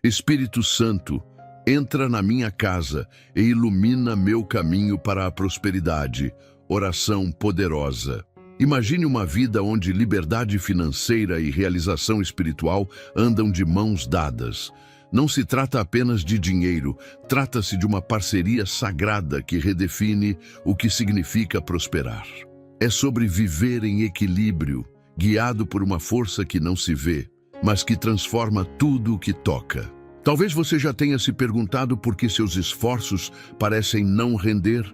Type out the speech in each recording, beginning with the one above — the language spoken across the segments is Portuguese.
Espírito Santo, entra na minha casa e ilumina meu caminho para a prosperidade. Oração poderosa. Imagine uma vida onde liberdade financeira e realização espiritual andam de mãos dadas. Não se trata apenas de dinheiro, trata-se de uma parceria sagrada que redefine o que significa prosperar. É sobre viver em equilíbrio, guiado por uma força que não se vê, mas que transforma tudo o que toca. Talvez você já tenha se perguntado por que seus esforços parecem não render,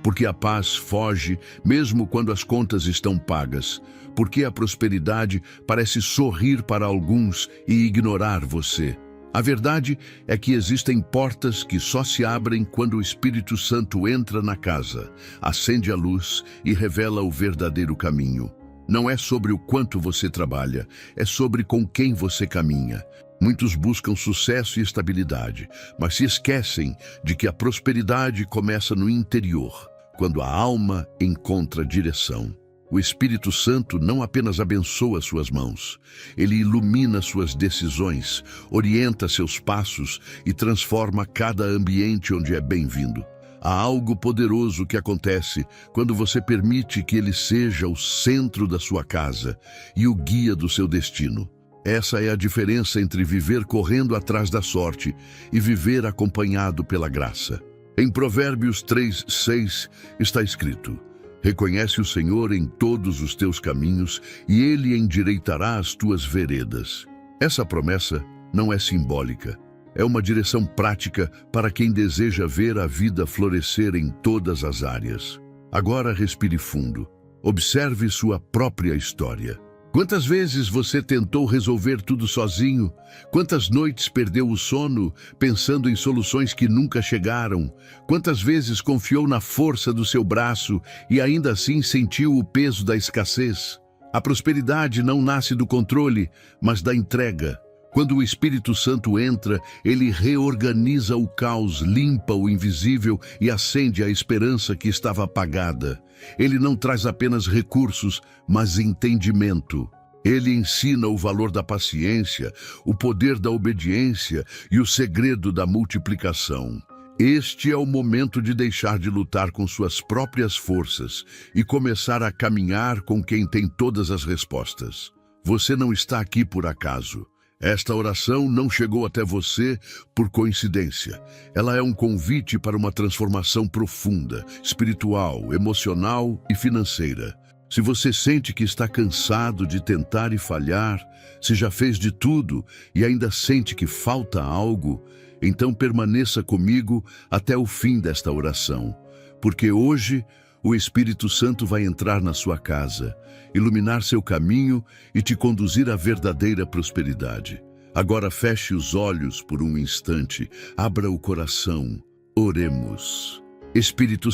porque a paz foge mesmo quando as contas estão pagas, porque a prosperidade parece sorrir para alguns e ignorar você. A verdade é que existem portas que só se abrem quando o Espírito Santo entra na casa, acende a luz e revela o verdadeiro caminho. Não é sobre o quanto você trabalha, é sobre com quem você caminha. Muitos buscam sucesso e estabilidade, mas se esquecem de que a prosperidade começa no interior, quando a alma encontra direção. O Espírito Santo não apenas abençoa suas mãos, ele ilumina suas decisões, orienta seus passos e transforma cada ambiente onde é bem-vindo. Há algo poderoso que acontece quando você permite que ele seja o centro da sua casa e o guia do seu destino. Essa é a diferença entre viver correndo atrás da sorte e viver acompanhado pela graça. Em Provérbios 3:6 está escrito: reconhece o Senhor em todos os teus caminhos e ele endireitará as tuas veredas. Essa promessa não é simbólica. É uma direção prática para quem deseja ver a vida florescer em todas as áreas. Agora respire fundo. Observe sua própria história. Quantas vezes você tentou resolver tudo sozinho? Quantas noites perdeu o sono pensando em soluções que nunca chegaram? Quantas vezes confiou na força do seu braço e ainda assim sentiu o peso da escassez? A prosperidade não nasce do controle, mas da entrega. Quando o Espírito Santo entra, ele reorganiza o caos, limpa o invisível e acende a esperança que estava apagada. Ele não traz apenas recursos, mas entendimento. Ele ensina o valor da paciência, o poder da obediência e o segredo da multiplicação. Este é o momento de deixar de lutar com suas próprias forças e começar a caminhar com quem tem todas as respostas. Você não está aqui por acaso. Esta oração não chegou até você por coincidência. Ela é um convite para uma transformação profunda, espiritual, emocional e financeira. Se você sente que está cansado de tentar e falhar, se já fez de tudo e ainda sente que falta algo, então permaneça comigo até o fim desta oração, porque hoje o Espírito Santo vai entrar na sua casa, iluminar seu caminho e te conduzir à verdadeira prosperidade. Agora feche os olhos por um instante, abra o coração, oremos. Espírito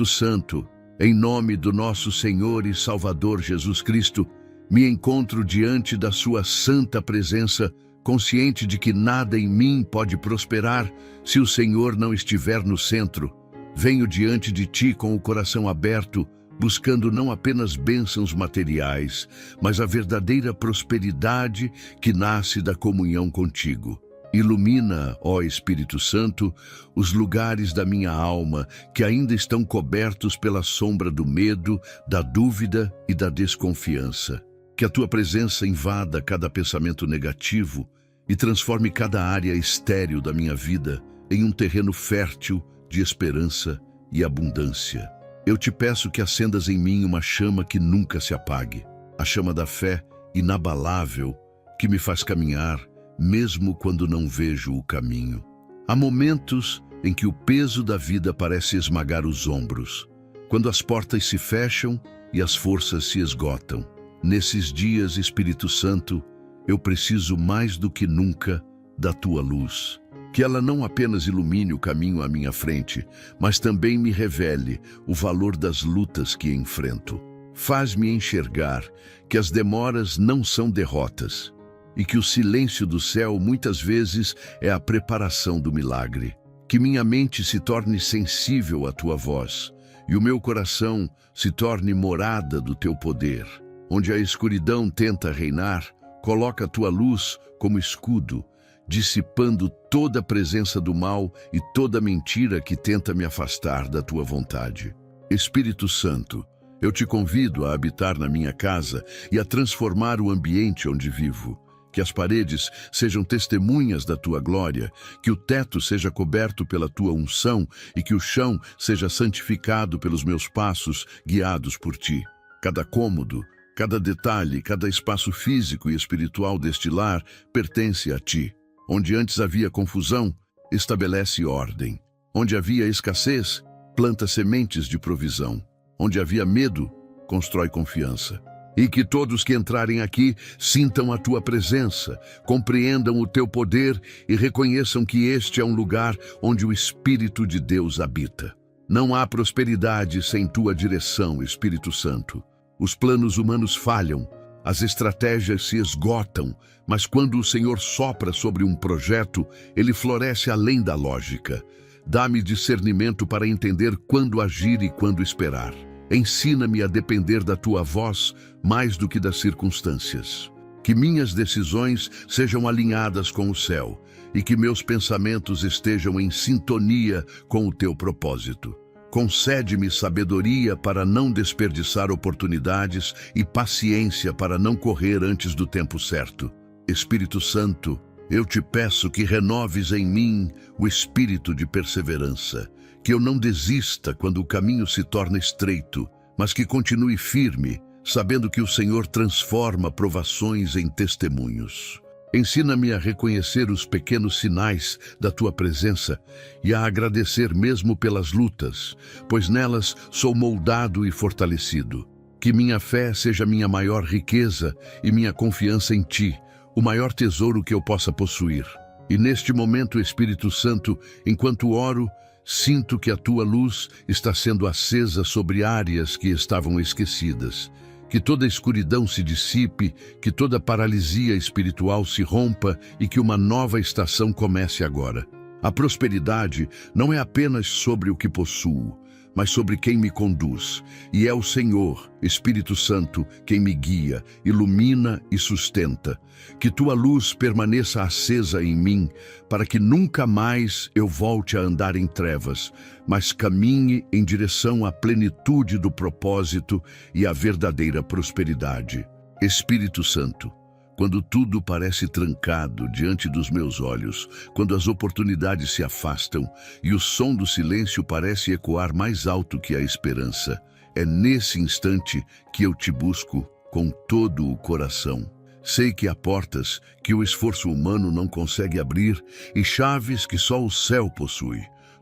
Santo, em nome do nosso Senhor e Salvador Jesus Cristo, me encontro diante da sua santa presença, consciente de que nada em mim pode prosperar se o Senhor não estiver no centro. Venho diante de ti com o coração aberto, buscando não apenas bênçãos materiais, mas a verdadeira prosperidade que nasce da comunhão contigo. Ilumina, ó Espírito Santo, os lugares da minha alma que ainda estão cobertos pela sombra do medo, da dúvida e da desconfiança. Que a tua presença invada cada pensamento negativo e transforme cada área estéril da minha vida em um terreno fértil de esperança e abundância. Eu te peço que acendas em mim uma chama que nunca se apague, a chama da fé inabalável que me faz caminhar mesmo quando não vejo o caminho. Há momentos em que o peso da vida parece esmagar os ombros, quando as portas se fecham e as forças se esgotam. Nesses dias, Espírito Santo, eu preciso mais do que nunca da tua luz. Que ela não apenas ilumine o caminho à minha frente, mas também me revele o valor das lutas que enfrento. Faz-me enxergar que as demoras não são derrotas e que o silêncio do céu muitas vezes é a preparação do milagre. Que minha mente se torne sensível à tua voz e o meu coração se torne morada do teu poder. Onde a escuridão tenta reinar, Coloca a tua luz como escudo, dissipando toda a presença do mal e toda mentira que tenta me afastar da tua vontade. Espírito Santo, eu te convido a habitar na minha casa e a transformar o ambiente onde vivo. Que as paredes sejam testemunhas da tua glória, que o teto seja coberto pela tua unção e que o chão seja santificado pelos meus passos guiados por ti. Cada cômodo, cada detalhe, cada espaço físico e espiritual deste lar pertence a ti. Onde antes havia confusão, estabelece ordem. Onde havia escassez, planta sementes de provisão. Onde havia medo, constrói confiança. E que todos que entrarem aqui sintam a tua presença, compreendam o teu poder e reconheçam que este é um lugar onde o Espírito de Deus habita. Não há prosperidade sem tua direção, Espírito Santo. Os planos humanos falham, as estratégias se esgotam, mas quando o Senhor sopra sobre um projeto, ele floresce além da lógica. Dá-me discernimento para entender quando agir e quando esperar. Ensina-me a depender da tua voz mais do que das circunstâncias. Que minhas decisões sejam alinhadas com o céu e que meus pensamentos estejam em sintonia com o teu propósito. Concede-me sabedoria para não desperdiçar oportunidades e paciência para não correr antes do tempo certo. Espírito Santo, eu te peço que renoves em mim o espírito de perseverança. Que eu não desista quando o caminho se torna estreito, mas que continue firme, sabendo que o Senhor transforma provações em testemunhos. Ensina-me a reconhecer os pequenos sinais da tua presença e a agradecer mesmo pelas lutas, pois nelas sou moldado e fortalecido. Que minha fé seja minha maior riqueza e minha confiança em ti, o maior tesouro que eu possa possuir. E neste momento, Espírito Santo, enquanto oro, sinto que a tua luz está sendo acesa sobre áreas que estavam esquecidas. Que toda escuridão se dissipe, que toda paralisia espiritual se rompa e que uma nova estação comece agora. A prosperidade não é apenas sobre o que possuo, mas sobre quem me conduz. E é o Senhor, Espírito Santo, quem me guia, ilumina e sustenta. Que tua luz permaneça acesa em mim, para que nunca mais eu volte a andar em trevas, mas caminhe em direção à plenitude do propósito e à verdadeira prosperidade. Espírito Santo, quando tudo parece trancado diante dos meus olhos, quando as oportunidades se afastam e o som do silêncio parece ecoar mais alto que a esperança, é nesse instante que eu te busco com todo o coração. Sei que há portas que o esforço humano não consegue abrir e chaves que só o céu possui.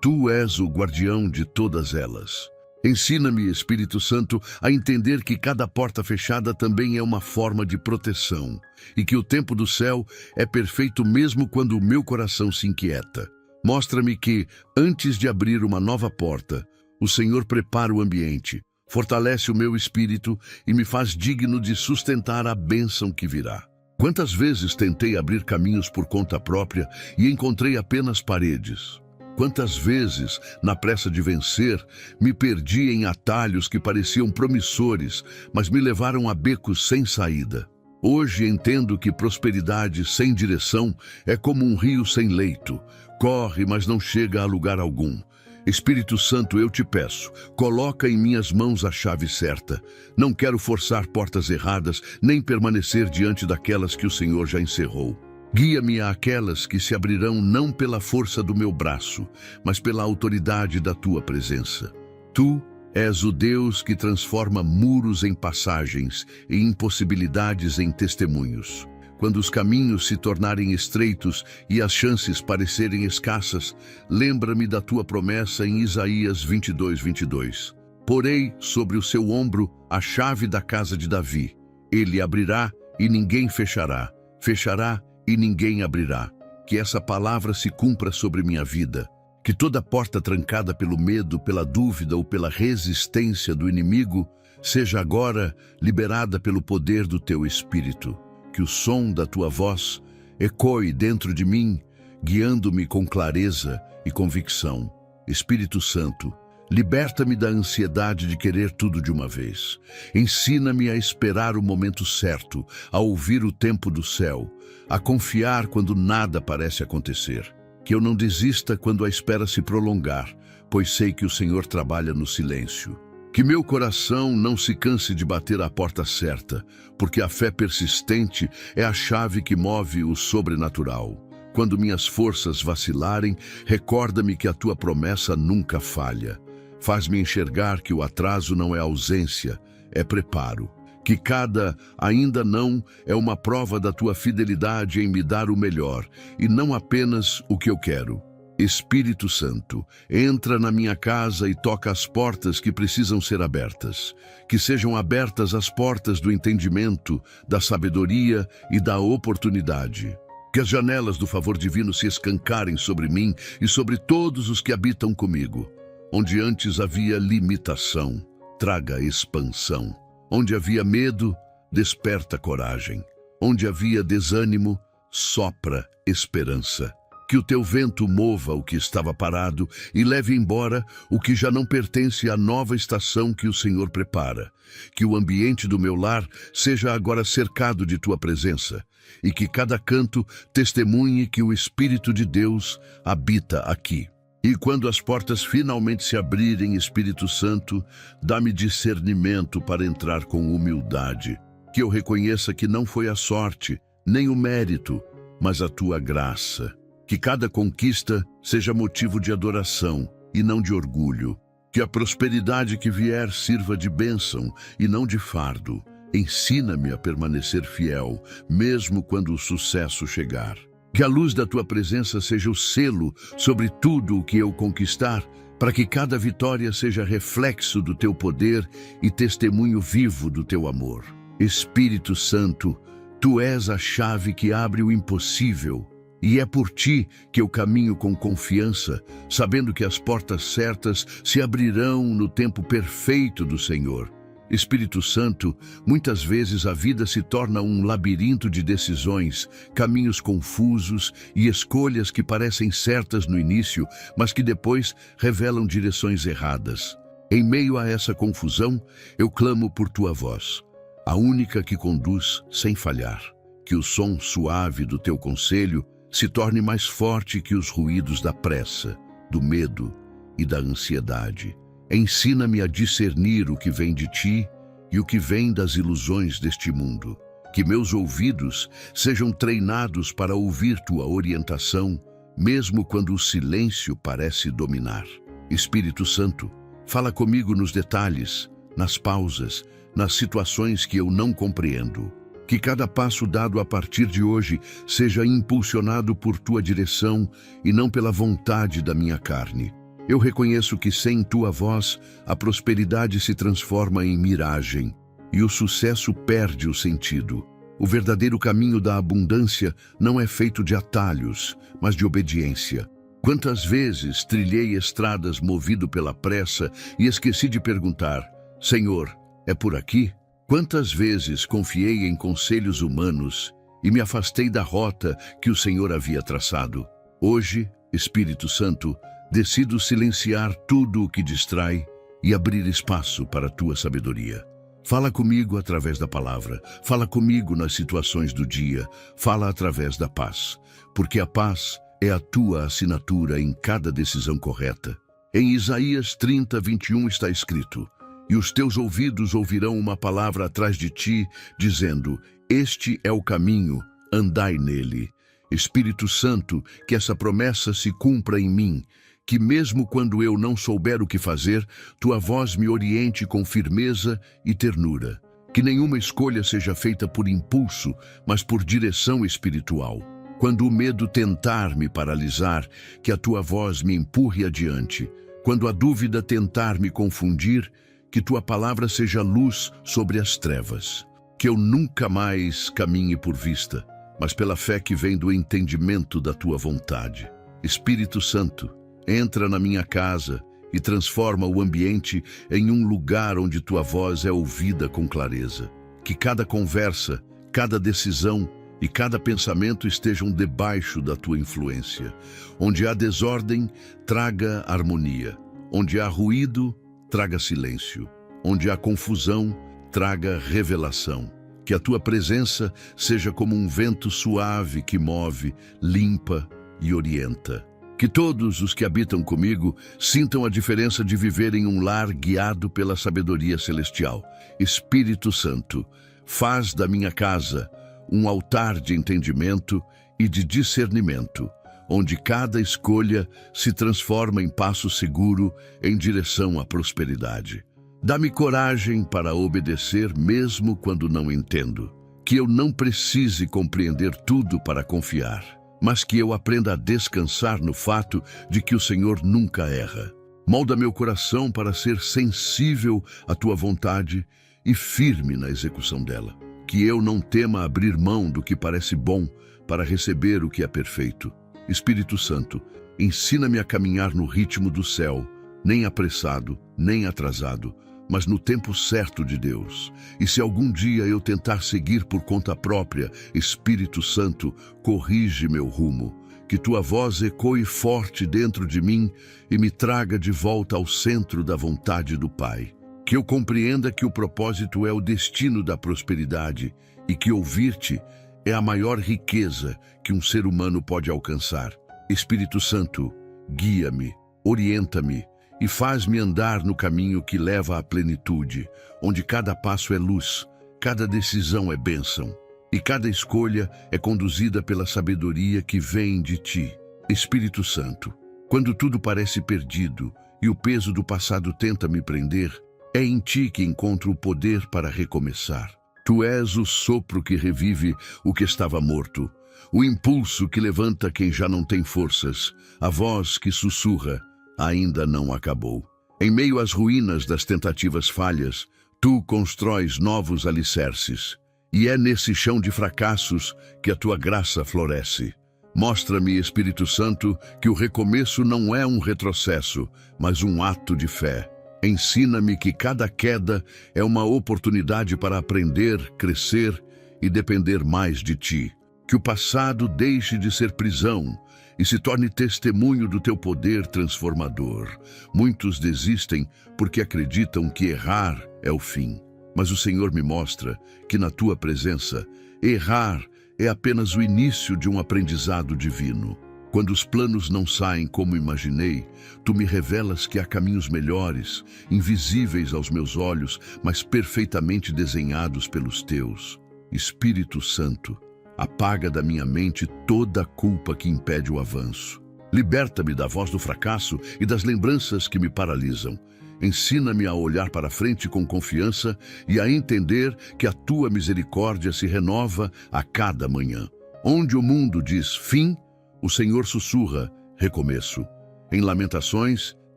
Tu és o guardião de todas elas. Ensina-me, Espírito Santo, a entender que cada porta fechada também é uma forma de proteção e que o tempo do céu é perfeito mesmo quando o meu coração se inquieta. Mostra-me que, antes de abrir uma nova porta, o Senhor prepara o ambiente, fortalece o meu espírito e me faz digno de sustentar a bênção que virá. Quantas vezes tentei abrir caminhos por conta própria e encontrei apenas paredes? Quantas vezes, na pressa de vencer, me perdi em atalhos que pareciam promissores, mas me levaram a becos sem saída. Hoje entendo que prosperidade sem direção é como um rio sem leito. Corre, mas não chega a lugar algum. Espírito Santo, eu te peço, coloca em minhas mãos a chave certa. Não quero forçar portas erradas, nem permanecer diante daquelas que o Senhor já encerrou. Guia-me àquelas que se abrirão não pela força do meu braço, mas pela autoridade da tua presença. Tu és o Deus que transforma muros em passagens e impossibilidades em testemunhos. Quando os caminhos se tornarem estreitos e as chances parecerem escassas, lembra-me da tua promessa em Isaías 22:22. Porei sobre o seu ombro a chave da casa de Davi. Ele abrirá e ninguém fechará, fechará e ninguém abrirá. Que essa palavra se cumpra sobre minha vida. Que toda porta trancada pelo medo, pela dúvida ou pela resistência do inimigo seja agora liberada pelo poder do teu Espírito. Que o som da tua voz ecoe dentro de mim, guiando-me com clareza e convicção. Espírito Santo, Liberta-me da ansiedade de querer tudo de uma vez. Ensina-me a esperar o momento certo, a ouvir o tempo do céu, a confiar quando nada parece acontecer. Que eu não desista quando a espera se prolongar, pois sei que o Senhor trabalha no silêncio. Que meu coração não se canse de bater à porta certa, porque a fé persistente é a chave que move o sobrenatural. Quando minhas forças vacilarem, recorda-me que a tua promessa nunca falha. Faz-me enxergar que o atraso não é ausência, é preparo. Que cada ainda não é uma prova da tua fidelidade em me dar o melhor, e não apenas o que eu quero. Espírito Santo, entra na minha casa e toca as portas que precisam ser abertas. Que sejam abertas as portas do entendimento, da sabedoria e da oportunidade. Que as janelas do favor divino se escancarem sobre mim e sobre todos os que habitam comigo. Onde antes havia limitação, traga expansão. Onde havia medo, desperta coragem. Onde havia desânimo, sopra esperança. Que o teu vento mova o que estava parado e leve embora o que já não pertence à nova estação que o Senhor prepara. Que o ambiente do meu lar seja agora cercado de tua presença e que cada canto testemunhe que o Espírito de Deus habita aqui. E quando as portas finalmente se abrirem, Espírito Santo, dá-me discernimento para entrar com humildade. Que eu reconheça que não foi a sorte, nem o mérito, mas a tua graça. Que cada conquista seja motivo de adoração e não de orgulho. Que a prosperidade que vier sirva de bênção e não de fardo. Ensina-me a permanecer fiel, mesmo quando o sucesso chegar. Que a luz da tua presença seja o selo sobre tudo o que eu conquistar, para que cada vitória seja reflexo do teu poder e testemunho vivo do teu amor. Espírito Santo, tu és a chave que abre o impossível, e é por ti que eu caminho com confiança, sabendo que as portas certas se abrirão no tempo perfeito do Senhor. Espírito Santo, muitas vezes a vida se torna um labirinto de decisões, caminhos confusos e escolhas que parecem certas no início, mas que depois revelam direções erradas. Em meio a essa confusão, eu clamo por tua voz, a única que conduz sem falhar. Que o som suave do teu conselho se torne mais forte que os ruídos da pressa, do medo e da ansiedade. Ensina-me a discernir o que vem de ti e o que vem das ilusões deste mundo. Que meus ouvidos sejam treinados para ouvir tua orientação, mesmo quando o silêncio parece dominar. Espírito Santo, fala comigo nos detalhes, nas pausas, nas situações que eu não compreendo. Que cada passo dado a partir de hoje seja impulsionado por tua direção e não pela vontade da minha carne. Eu reconheço que sem tua voz, a prosperidade se transforma em miragem e o sucesso perde o sentido. O verdadeiro caminho da abundância não é feito de atalhos, mas de obediência. Quantas vezes trilhei estradas movido pela pressa e esqueci de perguntar: Senhor, é por aqui? Quantas vezes confiei em conselhos humanos e me afastei da rota que o Senhor havia traçado? Hoje, Espírito Santo, decido silenciar tudo o que distrai e abrir espaço para a tua sabedoria. Fala comigo através da palavra, fala comigo nas situações do dia, fala através da paz, porque a paz é a tua assinatura em cada decisão correta. Em Isaías 30:21 está escrito: e os teus ouvidos ouvirão uma palavra atrás de ti, dizendo: este é o caminho, andai nele. Espírito Santo, que essa promessa se cumpra em mim, que mesmo quando eu não souber o que fazer, tua voz me oriente com firmeza e ternura. Que nenhuma escolha seja feita por impulso, mas por direção espiritual. Quando o medo tentar me paralisar, que a tua voz me empurre adiante. Quando a dúvida tentar me confundir, que tua palavra seja luz sobre as trevas. Que eu nunca mais caminhe por vista, mas pela fé que vem do entendimento da tua vontade. Espírito Santo, entra na minha casa e transforma o ambiente em um lugar onde tua voz é ouvida com clareza. Que cada conversa, cada decisão e cada pensamento estejam debaixo da tua influência. Onde há desordem, traga harmonia. Onde há ruído, traga silêncio. Onde há confusão, traga revelação. Que a tua presença seja como um vento suave que move, limpa e orienta. Que todos os que habitam comigo sintam a diferença de viver em um lar guiado pela sabedoria celestial. Espírito Santo, faz da minha casa um altar de entendimento e de discernimento, onde cada escolha se transforma em passo seguro em direção à prosperidade. Dá-me coragem para obedecer mesmo quando não entendo. Que eu não precise compreender tudo para confiar, mas que eu aprenda a descansar no fato de que o Senhor nunca erra. Molda meu coração para ser sensível à tua vontade e firme na execução dela. Que eu não tema abrir mão do que parece bom para receber o que é perfeito. Espírito Santo, ensina-me a caminhar no ritmo do céu, nem apressado, nem atrasado, mas no tempo certo de Deus. E se algum dia eu tentar seguir por conta própria, Espírito Santo, corrige meu rumo. Que tua voz ecoe forte dentro de mim e me traga de volta ao centro da vontade do Pai. Que eu compreenda que o propósito é o destino da prosperidade e que ouvir-te é a maior riqueza que um ser humano pode alcançar. Espírito Santo, guia-me, orienta-me e faz-me andar no caminho que leva à plenitude, onde cada passo é luz, cada decisão é bênção e cada escolha é conduzida pela sabedoria que vem de ti. Espírito Santo, quando tudo parece perdido e o peso do passado tenta me prender, é em ti que encontro o poder para recomeçar. Tu és o sopro que revive o que estava morto, o impulso que levanta quem já não tem forças, a voz que sussurra, ainda não acabou. Em meio às ruínas das tentativas falhas, tu constróis novos alicerces, e é nesse chão de fracassos que a tua graça floresce. Mostra-me, Espírito Santo, que o recomeço não é um retrocesso, mas um ato de fé. Ensina-me que cada queda é uma oportunidade para aprender, crescer e depender mais de ti. Que o passado deixe de ser prisão e se torne testemunho do teu poder transformador. Muitos desistem porque acreditam que errar é o fim. Mas o Senhor me mostra que na tua presença, errar é apenas o início de um aprendizado divino. Quando os planos não saem como imaginei, tu me revelas que há caminhos melhores, invisíveis aos meus olhos, mas perfeitamente desenhados pelos teus. Espírito Santo, apaga da minha mente toda a culpa que impede o avanço. Liberta-me da voz do fracasso e das lembranças que me paralisam. Ensina-me a olhar para frente com confiança e a entender que a tua misericórdia se renova a cada manhã. Onde o mundo diz fim, o Senhor sussurra, recomeço. Em Lamentações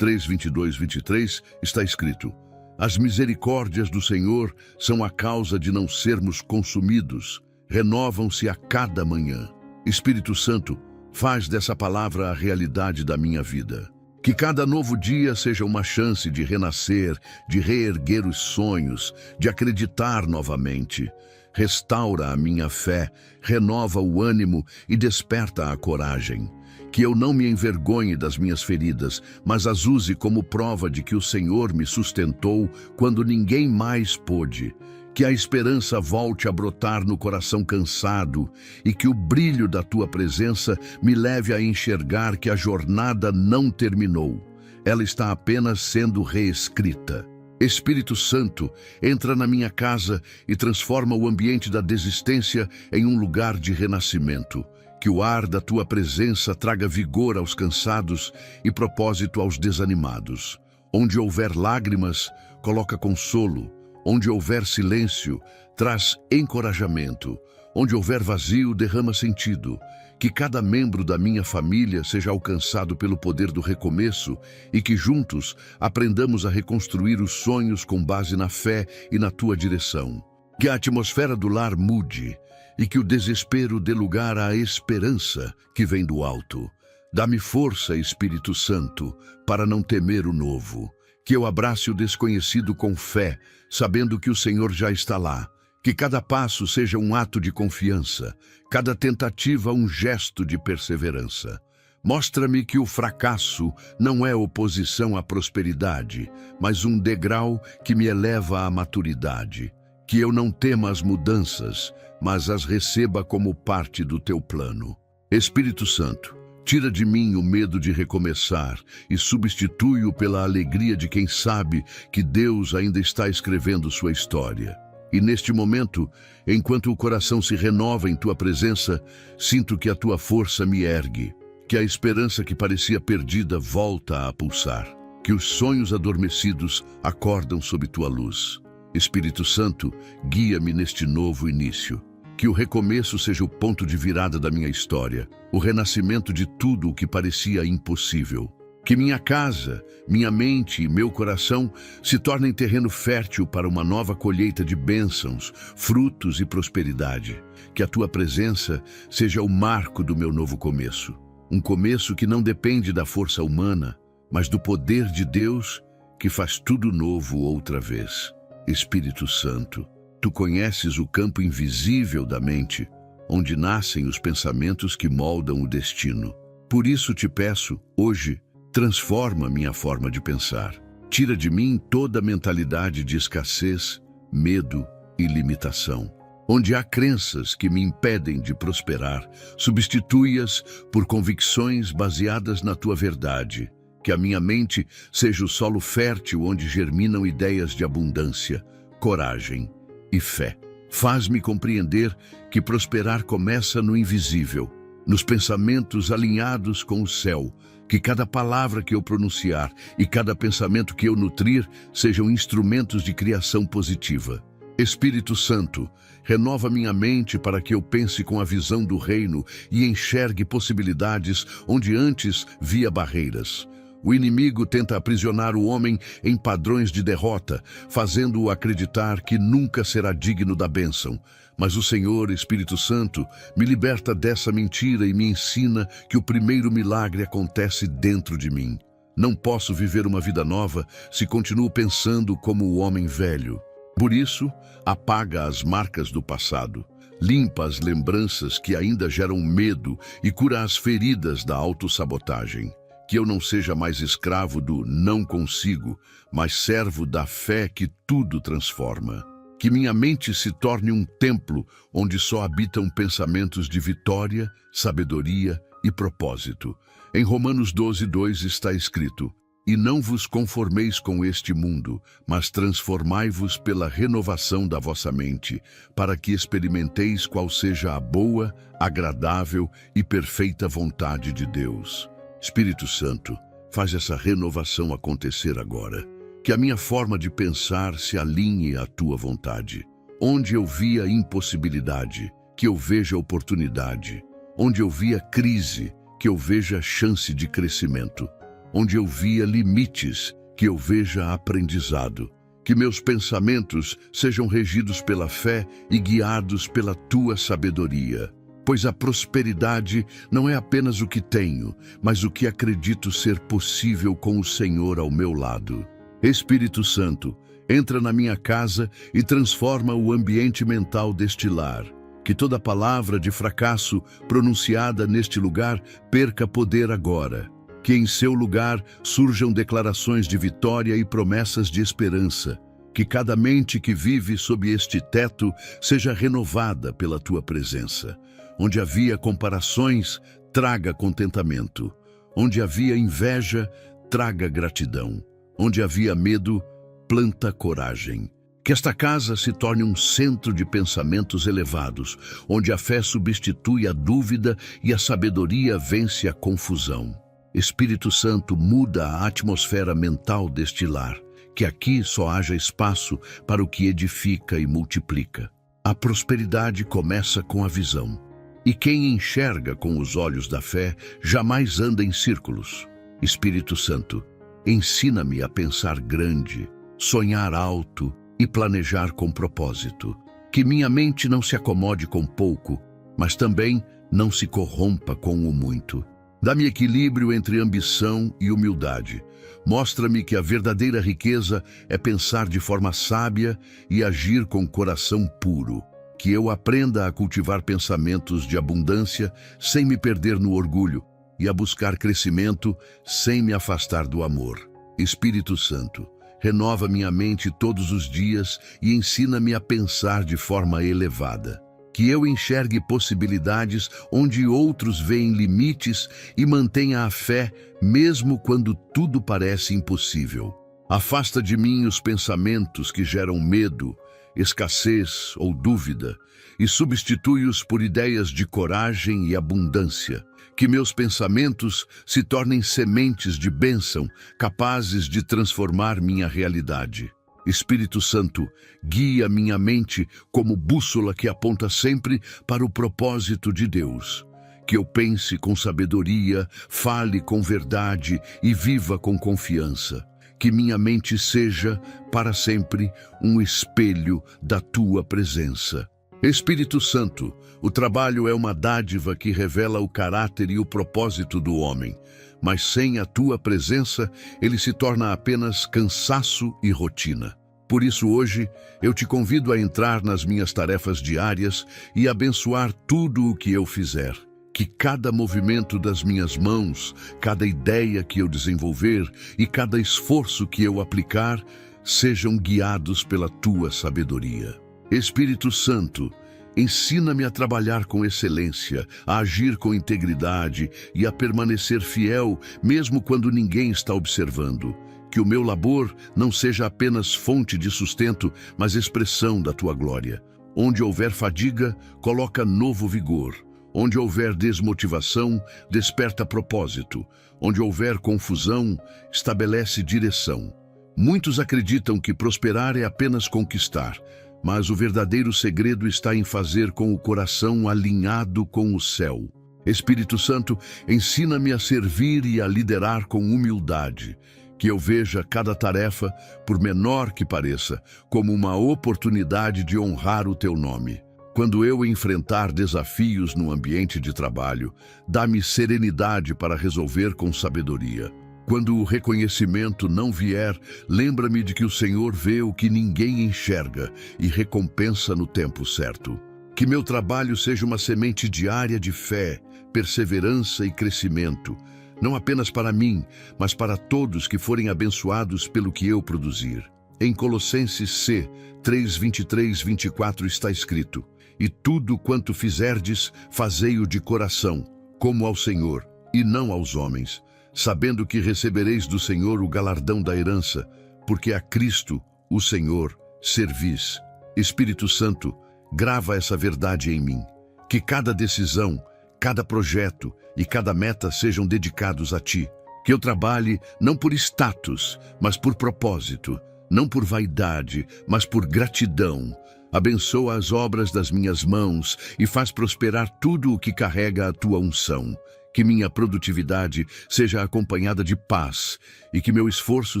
3:22-23 está escrito: as misericórdias do Senhor são a causa de não sermos consumidos, renovam-se a cada manhã. Espírito Santo, faz dessa palavra a realidade da minha vida. Que cada novo dia seja uma chance de renascer, de reerguer os sonhos, de acreditar novamente. Restaura a minha fé, renova o ânimo e desperta a coragem. Que eu não me envergonhe das minhas feridas, mas as use como prova de que o Senhor me sustentou quando ninguém mais pôde. Que a esperança volte a brotar no coração cansado e que o brilho da tua presença me leve a enxergar que a jornada não terminou. Ela está apenas sendo reescrita. Espírito Santo, entra na minha casa e transforma o ambiente da desistência em um lugar de renascimento. Que o ar da tua presença traga vigor aos cansados e propósito aos desanimados. Onde houver lágrimas, coloca consolo. Onde houver silêncio, traz encorajamento. Onde houver vazio, derrama sentido. Que cada membro da minha família seja alcançado pelo poder do recomeço e que juntos aprendamos a reconstruir os sonhos com base na fé e na tua direção. Que a atmosfera do lar mude e que o desespero dê lugar à esperança que vem do alto. Dá-me força, Espírito Santo, para não temer o novo. Que eu abrace o desconhecido com fé, sabendo que o Senhor já está lá. Que cada passo seja um ato de confiança, cada tentativa um gesto de perseverança. Mostra-me que o fracasso não é oposição à prosperidade, mas um degrau que me eleva à maturidade. Que eu não tema as mudanças, mas as receba como parte do teu plano. Espírito Santo, tira de mim o medo de recomeçar e substitui-o pela alegria de quem sabe que Deus ainda está escrevendo sua história. E neste momento, enquanto o coração se renova em tua presença, sinto que a tua força me ergue, que a esperança que parecia perdida volta a pulsar, que os sonhos adormecidos acordam sob tua luz. Espírito Santo, guia-me neste novo início. Que o recomeço seja o ponto de virada da minha história, o renascimento de tudo o que parecia impossível. Que minha casa, minha mente e meu coração se tornem terreno fértil para uma nova colheita de bênçãos, frutos e prosperidade. Que a tua presença seja o marco do meu novo começo. Um começo que não depende da força humana, mas do poder de Deus que faz tudo novo outra vez. Espírito Santo, tu conheces o campo invisível da mente, onde nascem os pensamentos que moldam o destino. Por isso te peço, hoje, transforma minha forma de pensar. Tira de mim toda a mentalidade de escassez, medo e limitação. Onde há crenças que me impedem de prosperar, substitui-as por convicções baseadas na tua verdade. Que a minha mente seja o solo fértil onde germinam ideias de abundância, coragem e fé. Faz-me compreender que prosperar começa no invisível, nos pensamentos alinhados com o céu. Que cada palavra que eu pronunciar e cada pensamento que eu nutrir sejam instrumentos de criação positiva. Espírito Santo, renova minha mente para que eu pense com a visão do reino e enxergue possibilidades onde antes via barreiras. O inimigo tenta aprisionar o homem em padrões de derrota, fazendo-o acreditar que nunca será digno da bênção. Mas o Senhor, Espírito Santo, me liberta dessa mentira e me ensina que o primeiro milagre acontece dentro de mim. Não posso viver uma vida nova se continuo pensando como o homem velho. Por isso, apaga as marcas do passado, limpa as lembranças que ainda geram medo e cura as feridas da autossabotagem. Que eu não seja mais escravo do não consigo, mas servo da fé que tudo transforma. Que minha mente se torne um templo onde só habitam pensamentos de vitória, sabedoria e propósito. Em Romanos 12:2 está escrito: E não vos conformeis com este mundo, mas transformai-vos pela renovação da vossa mente, para que experimenteis qual seja a boa, agradável e perfeita vontade de Deus. Espírito Santo, faz essa renovação acontecer agora. Que a minha forma de pensar se alinhe à tua vontade. Onde eu via impossibilidade, que eu veja oportunidade. Onde eu via crise, que eu veja chance de crescimento. Onde eu via limites, que eu veja aprendizado. Que meus pensamentos sejam regidos pela fé e guiados pela tua sabedoria. Pois a prosperidade não é apenas o que tenho, mas o que acredito ser possível com o Senhor ao meu lado. Espírito Santo, entra na minha casa e transforma o ambiente mental deste lar. Que toda palavra de fracasso pronunciada neste lugar perca poder agora. Que em seu lugar surjam declarações de vitória e promessas de esperança. Que cada mente que vive sob este teto seja renovada pela tua presença. Onde havia comparações, traga contentamento. Onde havia inveja, traga gratidão. Onde havia medo, planta coragem. Que esta casa se torne um centro de pensamentos elevados, onde a fé substitui a dúvida e a sabedoria vence a confusão. Espírito Santo, muda a atmosfera mental deste lar. Que aqui só haja espaço para o que edifica e multiplica. A prosperidade começa com a visão. E quem enxerga com os olhos da fé jamais anda em círculos. Espírito Santo, ensina-me a pensar grande, sonhar alto e planejar com propósito. Que minha mente não se acomode com pouco, mas também não se corrompa com o muito. Dá-me equilíbrio entre ambição e humildade. Mostra-me que a verdadeira riqueza é pensar de forma sábia e agir com coração puro. Que eu aprenda a cultivar pensamentos de abundância sem me perder no orgulho, e a buscar crescimento sem me afastar do amor. Espírito Santo, renova minha mente todos os dias e ensina-me a pensar de forma elevada. Que eu enxergue possibilidades onde outros veem limites e mantenha a fé mesmo quando tudo parece impossível. Afasta de mim os pensamentos que geram medo, escassez ou dúvida e substitui-os por ideias de coragem e abundância. Que meus pensamentos se tornem sementes de bênção, capazes de transformar minha realidade. Espírito Santo, guia minha mente como bússola que aponta sempre para o propósito de Deus. Que eu pense com sabedoria, fale com verdade e viva com confiança. Que minha mente seja, para sempre, um espelho da Tua presença. Espírito Santo, o trabalho é uma dádiva que revela o caráter e o propósito do homem, mas sem a Tua presença, ele se torna apenas cansaço e rotina. Por isso hoje, eu te convido a entrar nas minhas tarefas diárias e abençoar tudo o que eu fizer. Que cada movimento das minhas mãos, cada ideia que eu desenvolver e cada esforço que eu aplicar sejam guiados pela Tua sabedoria. Espírito Santo, ensina-me a trabalhar com excelência, a agir com integridade e a permanecer fiel mesmo quando ninguém está observando. Que o meu labor não seja apenas fonte de sustento, mas expressão da Tua glória. Onde houver fadiga, coloca novo vigor. Onde houver desmotivação, desperta propósito. Onde houver confusão, estabelece direção. Muitos acreditam que prosperar é apenas conquistar, mas o verdadeiro segredo está em fazer com o coração alinhado com o céu. Espírito Santo, ensina-me a servir e a liderar com humildade. Que eu veja cada tarefa, por menor que pareça, como uma oportunidade de honrar o Teu nome. Quando eu enfrentar desafios no ambiente de trabalho, dá-me serenidade para resolver com sabedoria. Quando o reconhecimento não vier, lembra-me de que o Senhor vê o que ninguém enxerga e recompensa no tempo certo. Que meu trabalho seja uma semente diária de fé, perseverança e crescimento, não apenas para mim, mas para todos que forem abençoados pelo que eu produzir. Em Colossenses C, 3:23-24 está escrito: E tudo quanto fizerdes, fazei-o de coração, como ao Senhor, e não aos homens, sabendo que recebereis do Senhor o galardão da herança, porque a Cristo, o Senhor, servis. Espírito Santo, grava essa verdade em mim. Que cada decisão, cada projeto e cada meta sejam dedicados a Ti. Que eu trabalhe não por status, mas por propósito, não por vaidade, mas por gratidão. Abençoa as obras das minhas mãos e faz prosperar tudo o que carrega a Tua unção. Que minha produtividade seja acompanhada de paz e que meu esforço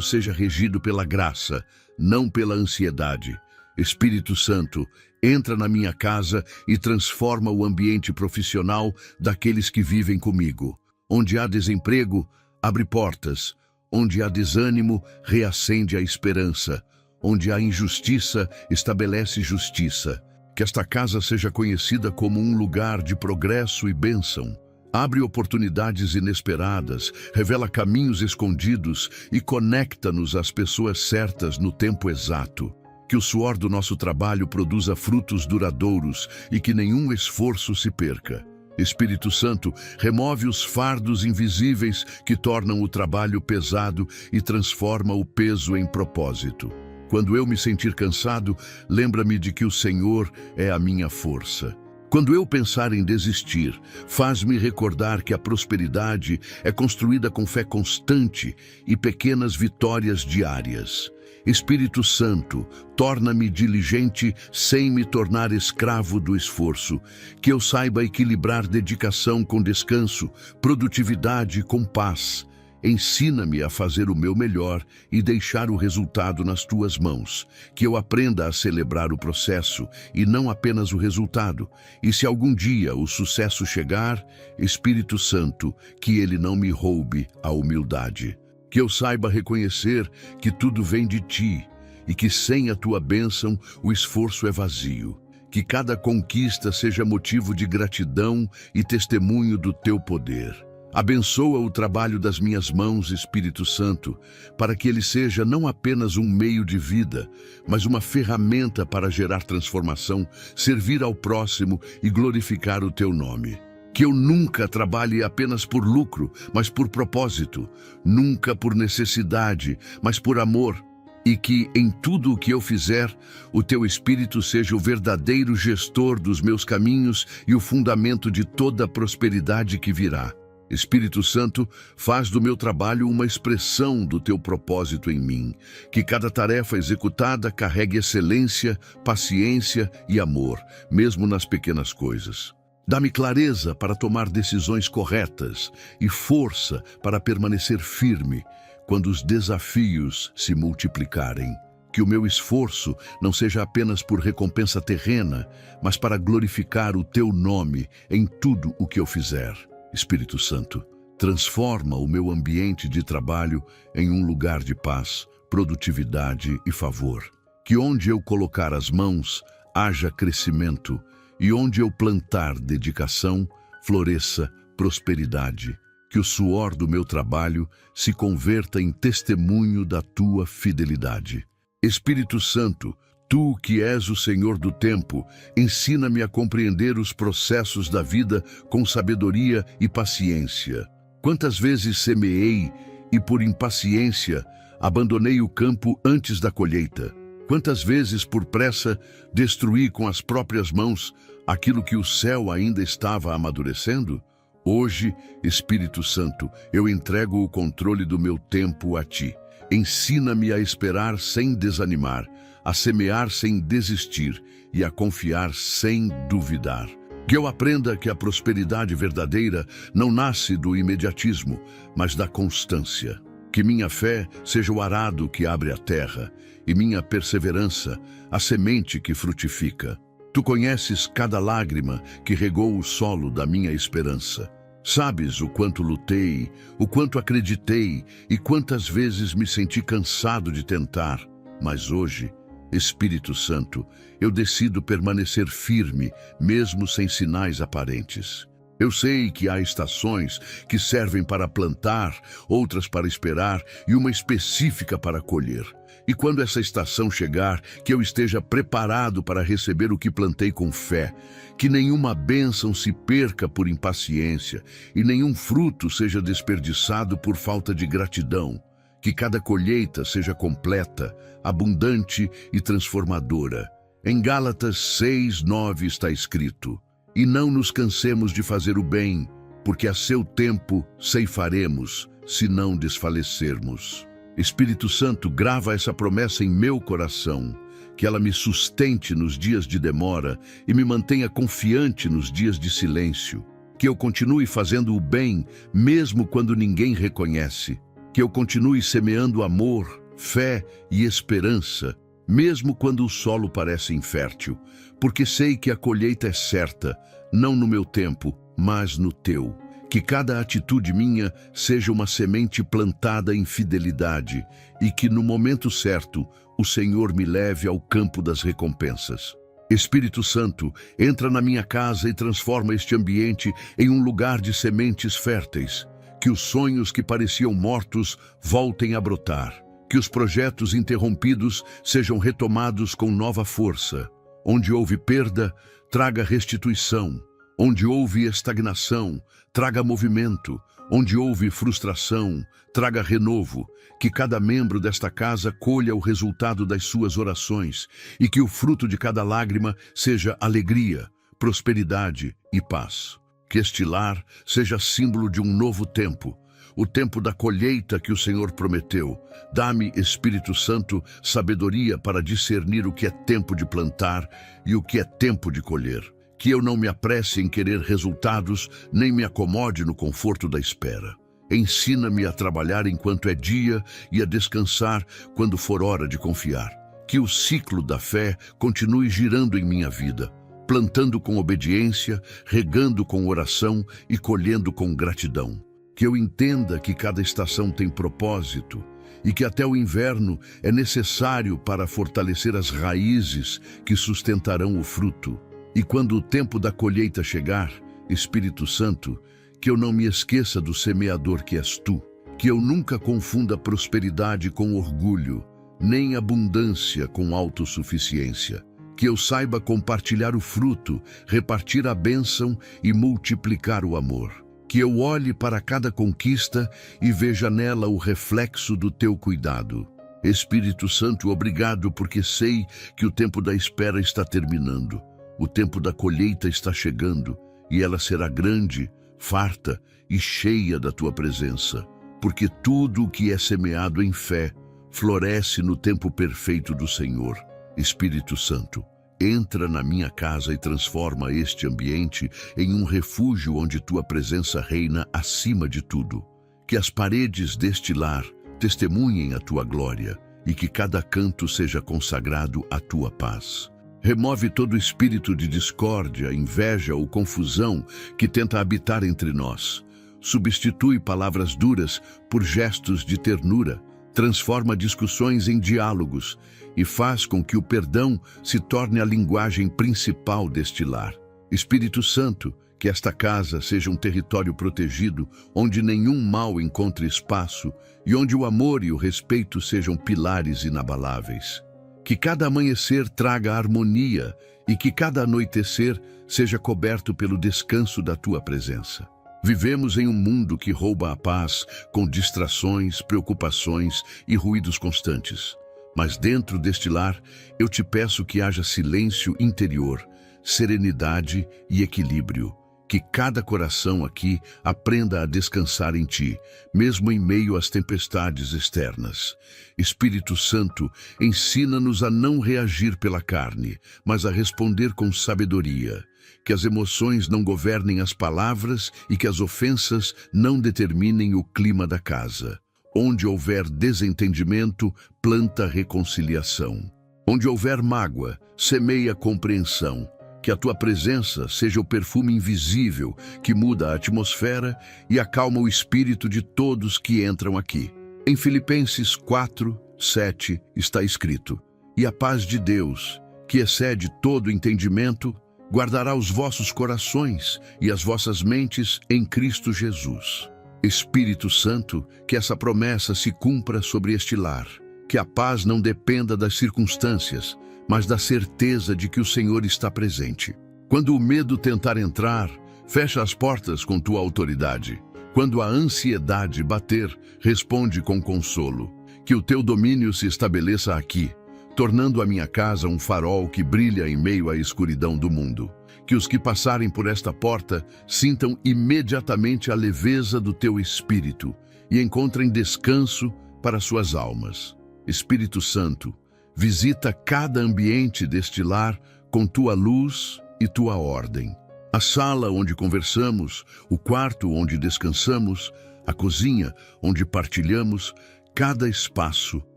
seja regido pela graça, não pela ansiedade. Espírito Santo, entra na minha casa e transforma o ambiente profissional daqueles que vivem comigo. Onde há desemprego, abre portas. Onde há desânimo, reacende a esperança. Onde há injustiça, estabelece justiça. Que esta casa seja conhecida como um lugar de progresso e bênção. Abre oportunidades inesperadas, revela caminhos escondidos e conecta-nos às pessoas certas no tempo exato. Que o suor do nosso trabalho produza frutos duradouros e que nenhum esforço se perca. Espírito Santo, remove os fardos invisíveis que tornam o trabalho pesado e transforma o peso em propósito. Quando eu me sentir cansado, lembra-me de que o Senhor é a minha força. Quando eu pensar em desistir, faz-me recordar que a prosperidade é construída com fé constante e pequenas vitórias diárias. Espírito Santo, torna-me diligente sem me tornar escravo do esforço. Que eu saiba equilibrar dedicação com descanso, produtividade com paz. Ensina-me a fazer o meu melhor e deixar o resultado nas Tuas mãos. Que eu aprenda a celebrar o processo e não apenas o resultado. E se algum dia o sucesso chegar, Espírito Santo, que ele não me roube a humildade. Que eu saiba reconhecer que tudo vem de Ti e que sem a Tua bênção o esforço é vazio. Que cada conquista seja motivo de gratidão e testemunho do Teu poder. Abençoa o trabalho das minhas mãos, Espírito Santo, para que ele seja não apenas um meio de vida, mas uma ferramenta para gerar transformação, servir ao próximo e glorificar o teu nome. Que eu nunca trabalhe apenas por lucro, mas por propósito, nunca por necessidade, mas por amor, e que em tudo o que eu fizer, o teu Espírito seja o verdadeiro gestor dos meus caminhos e o fundamento de toda a prosperidade que virá. Espírito Santo, faz do meu trabalho uma expressão do teu propósito em mim. Que cada tarefa executada carregue excelência, paciência e amor, mesmo nas pequenas coisas. Dá-me clareza para tomar decisões corretas e força para permanecer firme quando os desafios se multiplicarem. Que o meu esforço não seja apenas por recompensa terrena, mas para glorificar o teu nome em tudo o que eu fizer. Espírito Santo, transforma o meu ambiente de trabalho em um lugar de paz, produtividade e favor. Que onde eu colocar as mãos, haja crescimento, e onde eu plantar dedicação, floresça prosperidade. Que o suor do meu trabalho se converta em testemunho da tua fidelidade. Espírito Santo, tu que és o Senhor do tempo, ensina-me a compreender os processos da vida com sabedoria e paciência. Quantas vezes semeei e, por impaciência, abandonei o campo antes da colheita? Quantas vezes, por pressa, destruí com as próprias mãos aquilo que o céu ainda estava amadurecendo? Hoje, Espírito Santo, eu entrego o controle do meu tempo a ti. Ensina-me a esperar sem desanimar, a semear sem desistir e a confiar sem duvidar. Que eu aprenda que a prosperidade verdadeira não nasce do imediatismo, mas da constância. Que minha fé seja o arado que abre a terra e minha perseverança a semente que frutifica. Tu conheces cada lágrima que regou o solo da minha esperança. Sabes o quanto lutei, o quanto acreditei e quantas vezes me senti cansado de tentar. Mas hoje, Espírito Santo, eu decido permanecer firme, mesmo sem sinais aparentes. Eu sei que há estações que servem para plantar, outras para esperar e uma específica para colher. E quando essa estação chegar, que eu esteja preparado para receber o que plantei com fé, que nenhuma bênção se perca por impaciência e nenhum fruto seja desperdiçado por falta de gratidão. Que cada colheita seja completa, abundante e transformadora. Em Gálatas 6:9 está escrito: E não nos cansemos de fazer o bem, porque a seu tempo ceifaremos, se não desfalecermos. Espírito Santo, grava essa promessa em meu coração, que ela me sustente nos dias de demora e me mantenha confiante nos dias de silêncio. Que eu continue fazendo o bem, mesmo quando ninguém reconhece. Que eu continue semeando amor, fé e esperança, mesmo quando o solo parece infértil, porque sei que a colheita é certa, não no meu tempo, mas no teu. Que cada atitude minha seja uma semente plantada em fidelidade e que no momento certo o Senhor me leve ao campo das recompensas. Espírito Santo, entra na minha casa e transforma este ambiente em um lugar de sementes férteis. Que os sonhos que pareciam mortos voltem a brotar. Que os projetos interrompidos sejam retomados com nova força. Onde houve perda, traga restituição. Onde houve estagnação, traga movimento. Onde houve frustração, traga renovo. Que cada membro desta casa colha o resultado das suas orações e que o fruto de cada lágrima seja alegria, prosperidade e paz. Que este lar seja símbolo de um novo tempo, o tempo da colheita que o Senhor prometeu. Dá-me, Espírito Santo, sabedoria para discernir o que é tempo de plantar e o que é tempo de colher. Que eu não me apresse em querer resultados, nem me acomode no conforto da espera. Ensina-me a trabalhar enquanto é dia e a descansar quando for hora de confiar. Que o ciclo da fé continue girando em minha vida, plantando com obediência, regando com oração e colhendo com gratidão. Que eu entenda que cada estação tem propósito e que até o inverno é necessário para fortalecer as raízes que sustentarão o fruto. E quando o tempo da colheita chegar, Espírito Santo, que eu não me esqueça do semeador que és tu, que eu nunca confunda prosperidade com orgulho, nem abundância com autossuficiência, que eu saiba compartilhar o fruto, repartir a bênção e multiplicar o amor, que eu olhe para cada conquista e veja nela o reflexo do teu cuidado. Espírito Santo, obrigado, porque sei que o tempo da espera está terminando, o tempo da colheita está chegando, e ela será grande, farta e cheia da tua presença, porque tudo o que é semeado em fé floresce no tempo perfeito do Senhor. Espírito Santo, entra na minha casa e transforma este ambiente em um refúgio onde tua presença reina acima de tudo. Que as paredes deste lar testemunhem a tua glória e que cada canto seja consagrado à tua paz. Remove todo espírito de discórdia, inveja ou confusão que tenta habitar entre nós. Substitui palavras duras por gestos de ternura, transforma discussões em diálogos e faz com que o perdão se torne a linguagem principal deste lar. Espírito Santo, que esta casa seja um território protegido, onde nenhum mal encontre espaço e onde o amor e o respeito sejam pilares inabaláveis. Que cada amanhecer traga harmonia e que cada anoitecer seja coberto pelo descanso da tua presença. Vivemos em um mundo que rouba a paz com distrações, preocupações e ruídos constantes. Mas dentro deste lar, eu te peço que haja silêncio interior, serenidade e equilíbrio. Que cada coração aqui aprenda a descansar em ti, mesmo em meio às tempestades externas. Espírito Santo, ensina-nos a não reagir pela carne, mas a responder com sabedoria. Que as emoções não governem as palavras e que as ofensas não determinem o clima da casa. Onde houver desentendimento, planta reconciliação. Onde houver mágoa, semeia compreensão. Que a tua presença seja o perfume invisível que muda a atmosfera e acalma o espírito de todos que entram aqui. Em Filipenses 4:7 está escrito: "E a paz de Deus, que excede todo entendimento, guardará os vossos corações e as vossas mentes em Cristo Jesus." Espírito Santo, que essa promessa se cumpra sobre este lar. Que a paz não dependa das circunstâncias, mas da certeza de que o Senhor está presente. Quando o medo tentar entrar, fecha as portas com tua autoridade. Quando a ansiedade bater, responde com consolo. Que o teu domínio se estabeleça aqui, tornando a minha casa um farol que brilha em meio à escuridão do mundo. Que os que passarem por esta porta sintam imediatamente a leveza do teu espírito e encontrem descanso para suas almas. Espírito Santo, visita cada ambiente deste lar com tua luz e tua ordem. A sala onde conversamos, o quarto onde descansamos, a cozinha onde partilhamos, cada espaço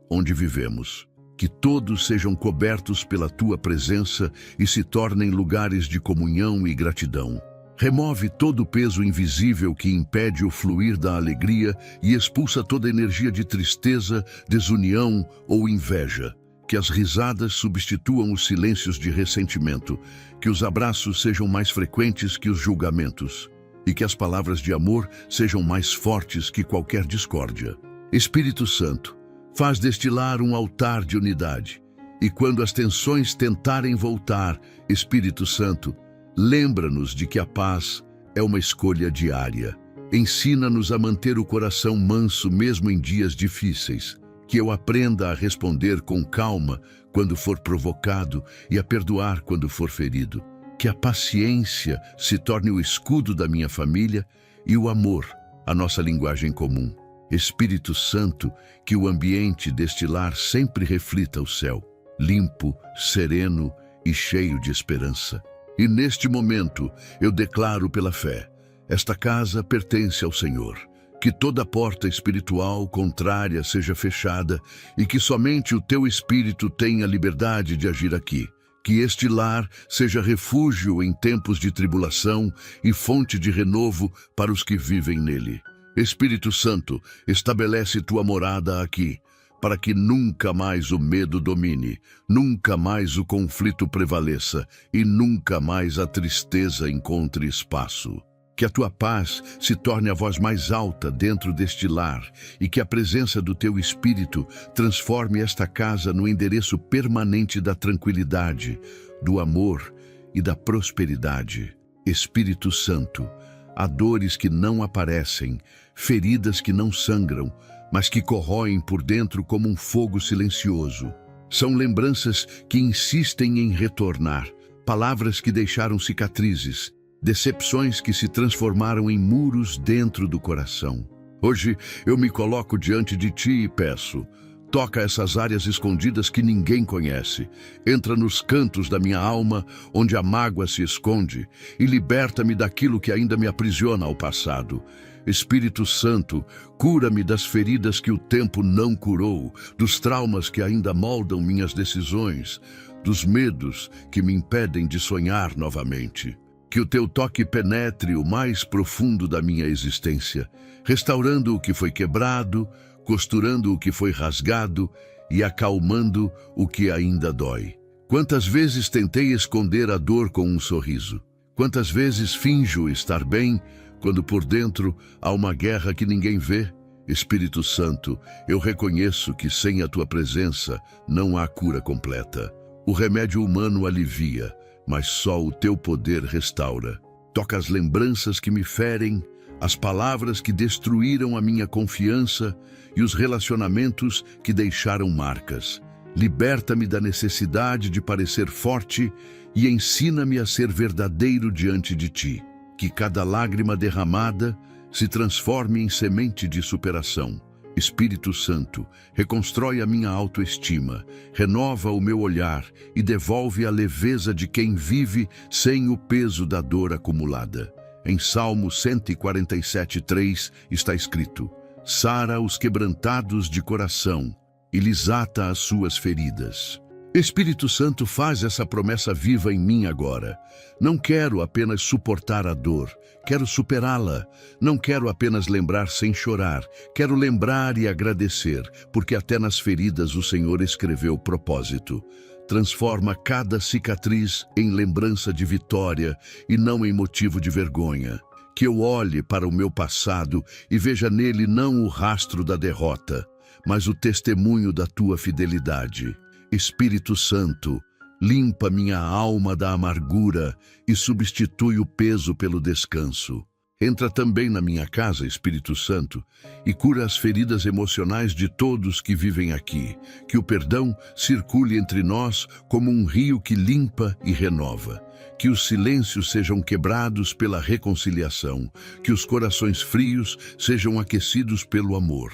onde vivemos. Que todos sejam cobertos pela tua presença e se tornem lugares de comunhão e gratidão. Remove todo o peso invisível que impede o fluir da alegria e expulsa toda energia de tristeza, desunião ou inveja. Que as risadas substituam os silêncios de ressentimento, que os abraços sejam mais frequentes que os julgamentos, e que as palavras de amor sejam mais fortes que qualquer discórdia. Espírito Santo, faz deste lar um altar de unidade, e quando as tensões tentarem voltar, Espírito Santo, lembra-nos de que a paz é uma escolha diária. Ensina-nos a manter o coração manso mesmo em dias difíceis. Que eu aprenda a responder com calma quando for provocado e a perdoar quando for ferido. Que a paciência se torne o escudo da minha família e o amor, a nossa linguagem comum. Espírito Santo, que o ambiente deste lar sempre reflita o céu, limpo, sereno e cheio de esperança. E neste momento eu declaro pela fé: esta casa pertence ao Senhor. Que toda porta espiritual contrária seja fechada e que somente o teu Espírito tenha liberdade de agir aqui. Que este lar seja refúgio em tempos de tribulação e fonte de renovo para os que vivem nele. Espírito Santo, estabelece tua morada aqui, para que nunca mais o medo domine, nunca mais o conflito prevaleça e nunca mais a tristeza encontre espaço. Que a tua paz se torne a voz mais alta dentro deste lar e que a presença do teu Espírito transforme esta casa no endereço permanente da tranquilidade, do amor e da prosperidade. Espírito Santo, há dores que não aparecem, feridas que não sangram, mas que corroem por dentro como um fogo silencioso. São lembranças que insistem em retornar, palavras que deixaram cicatrizes, decepções que se transformaram em muros dentro do coração. Hoje eu me coloco diante de ti e peço: toca essas áreas escondidas que ninguém conhece. Entra nos cantos da minha alma, onde a mágoa se esconde, e liberta-me daquilo que ainda me aprisiona ao passado. Espírito Santo, cura-me das feridas que o tempo não curou, dos traumas que ainda moldam minhas decisões, dos medos que me impedem de sonhar novamente. Que o teu toque penetre o mais profundo da minha existência, restaurando o que foi quebrado, costurando o que foi rasgado e acalmando o que ainda dói. Quantas vezes tentei esconder a dor com um sorriso? Quantas vezes finjo estar bem, quando por dentro há uma guerra que ninguém vê? Espírito Santo, eu reconheço que sem a tua presença não há cura completa. O remédio humano alivia, mas só o teu poder restaura. Toca as lembranças que me ferem, as palavras que destruíram a minha confiança e os relacionamentos que deixaram marcas. Liberta-me da necessidade de parecer forte e ensina-me a ser verdadeiro diante de ti. Que cada lágrima derramada se transforme em semente de superação. Espírito Santo, reconstrói a minha autoestima, renova o meu olhar e devolve a leveza de quem vive sem o peso da dor acumulada. Em Salmo 147:3 está escrito: sara os quebrantados de coração e lhes ata as suas feridas. Espírito Santo, faz essa promessa viva em mim agora. Não quero apenas suportar a dor, quero superá-la. Não quero apenas lembrar sem chorar, quero lembrar e agradecer, porque até nas feridas o Senhor escreveu propósito. Transforma cada cicatriz em lembrança de vitória e não em motivo de vergonha. Que eu olhe para o meu passado e veja nele não o rastro da derrota, mas o testemunho da tua fidelidade. Espírito Santo, limpa minha alma da amargura e substitui o peso pelo descanso. Entra também na minha casa, Espírito Santo, e cura as feridas emocionais de todos que vivem aqui. Que o perdão circule entre nós como um rio que limpa e renova. Que os silêncios sejam quebrados pela reconciliação. Que os corações frios sejam aquecidos pelo amor.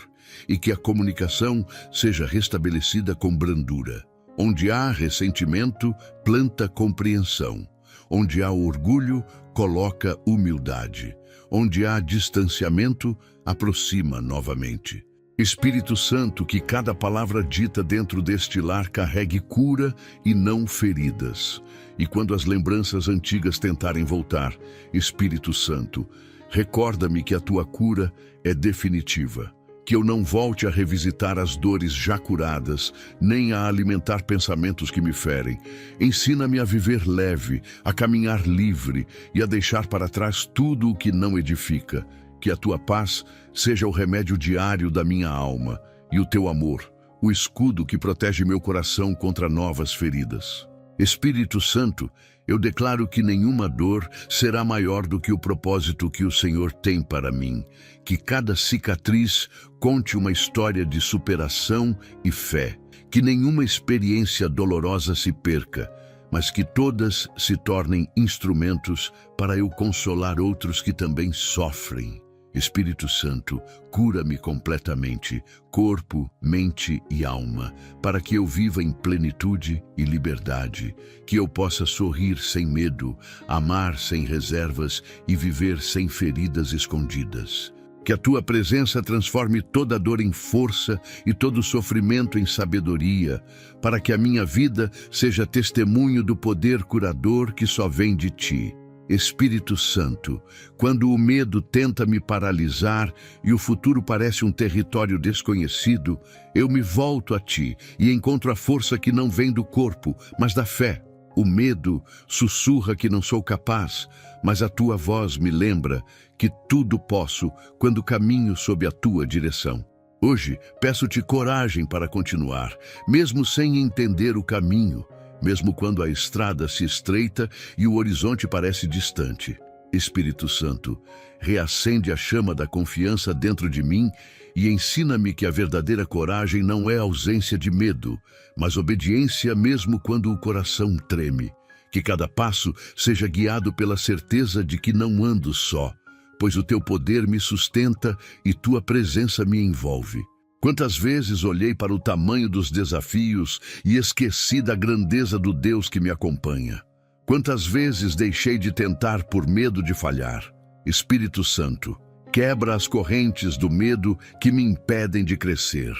E que a comunicação seja restabelecida com brandura. Onde há ressentimento, planta compreensão. Onde há orgulho, coloca humildade. Onde há distanciamento, aproxima novamente. Espírito Santo, que cada palavra dita dentro deste lar carregue cura e não feridas. E quando as lembranças antigas tentarem voltar, Espírito Santo, recorda-me que a tua cura é definitiva. Que eu não volte a revisitar as dores já curadas, nem a alimentar pensamentos que me ferem. Ensina-me a viver leve, a caminhar livre e a deixar para trás tudo o que não edifica. Que a tua paz seja o remédio diário da minha alma e o teu amor, o escudo que protege meu coração contra novas feridas. Espírito Santo, eu declaro que nenhuma dor será maior do que o propósito que o Senhor tem para mim. Que cada cicatriz conte uma história de superação e fé. Que nenhuma experiência dolorosa se perca, mas que todas se tornem instrumentos para eu consolar outros que também sofrem. Espírito Santo, cura-me completamente, corpo, mente e alma, para que eu viva em plenitude e liberdade, que eu possa sorrir sem medo, amar sem reservas e viver sem feridas escondidas. Que a tua presença transforme toda dor em força e todo sofrimento em sabedoria, para que a minha vida seja testemunho do poder curador que só vem de ti. Espírito Santo, quando o medo tenta me paralisar e o futuro parece um território desconhecido, eu me volto a ti e encontro a força que não vem do corpo, mas da fé. O medo sussurra que não sou capaz, mas a tua voz me lembra que tudo posso quando caminho sob a tua direção. Hoje, peço-te coragem para continuar, mesmo sem entender o caminho, mesmo quando a estrada se estreita e o horizonte parece distante. Espírito Santo, reacende a chama da confiança dentro de mim e ensina-me que a verdadeira coragem não é ausência de medo, mas obediência mesmo quando o coração treme. Que cada passo seja guiado pela certeza de que não ando só, pois o teu poder me sustenta e tua presença me envolve. Quantas vezes olhei para o tamanho dos desafios e esqueci da grandeza do Deus que me acompanha. Quantas vezes deixei de tentar por medo de falhar. Espírito Santo, quebra as correntes do medo que me impedem de crescer.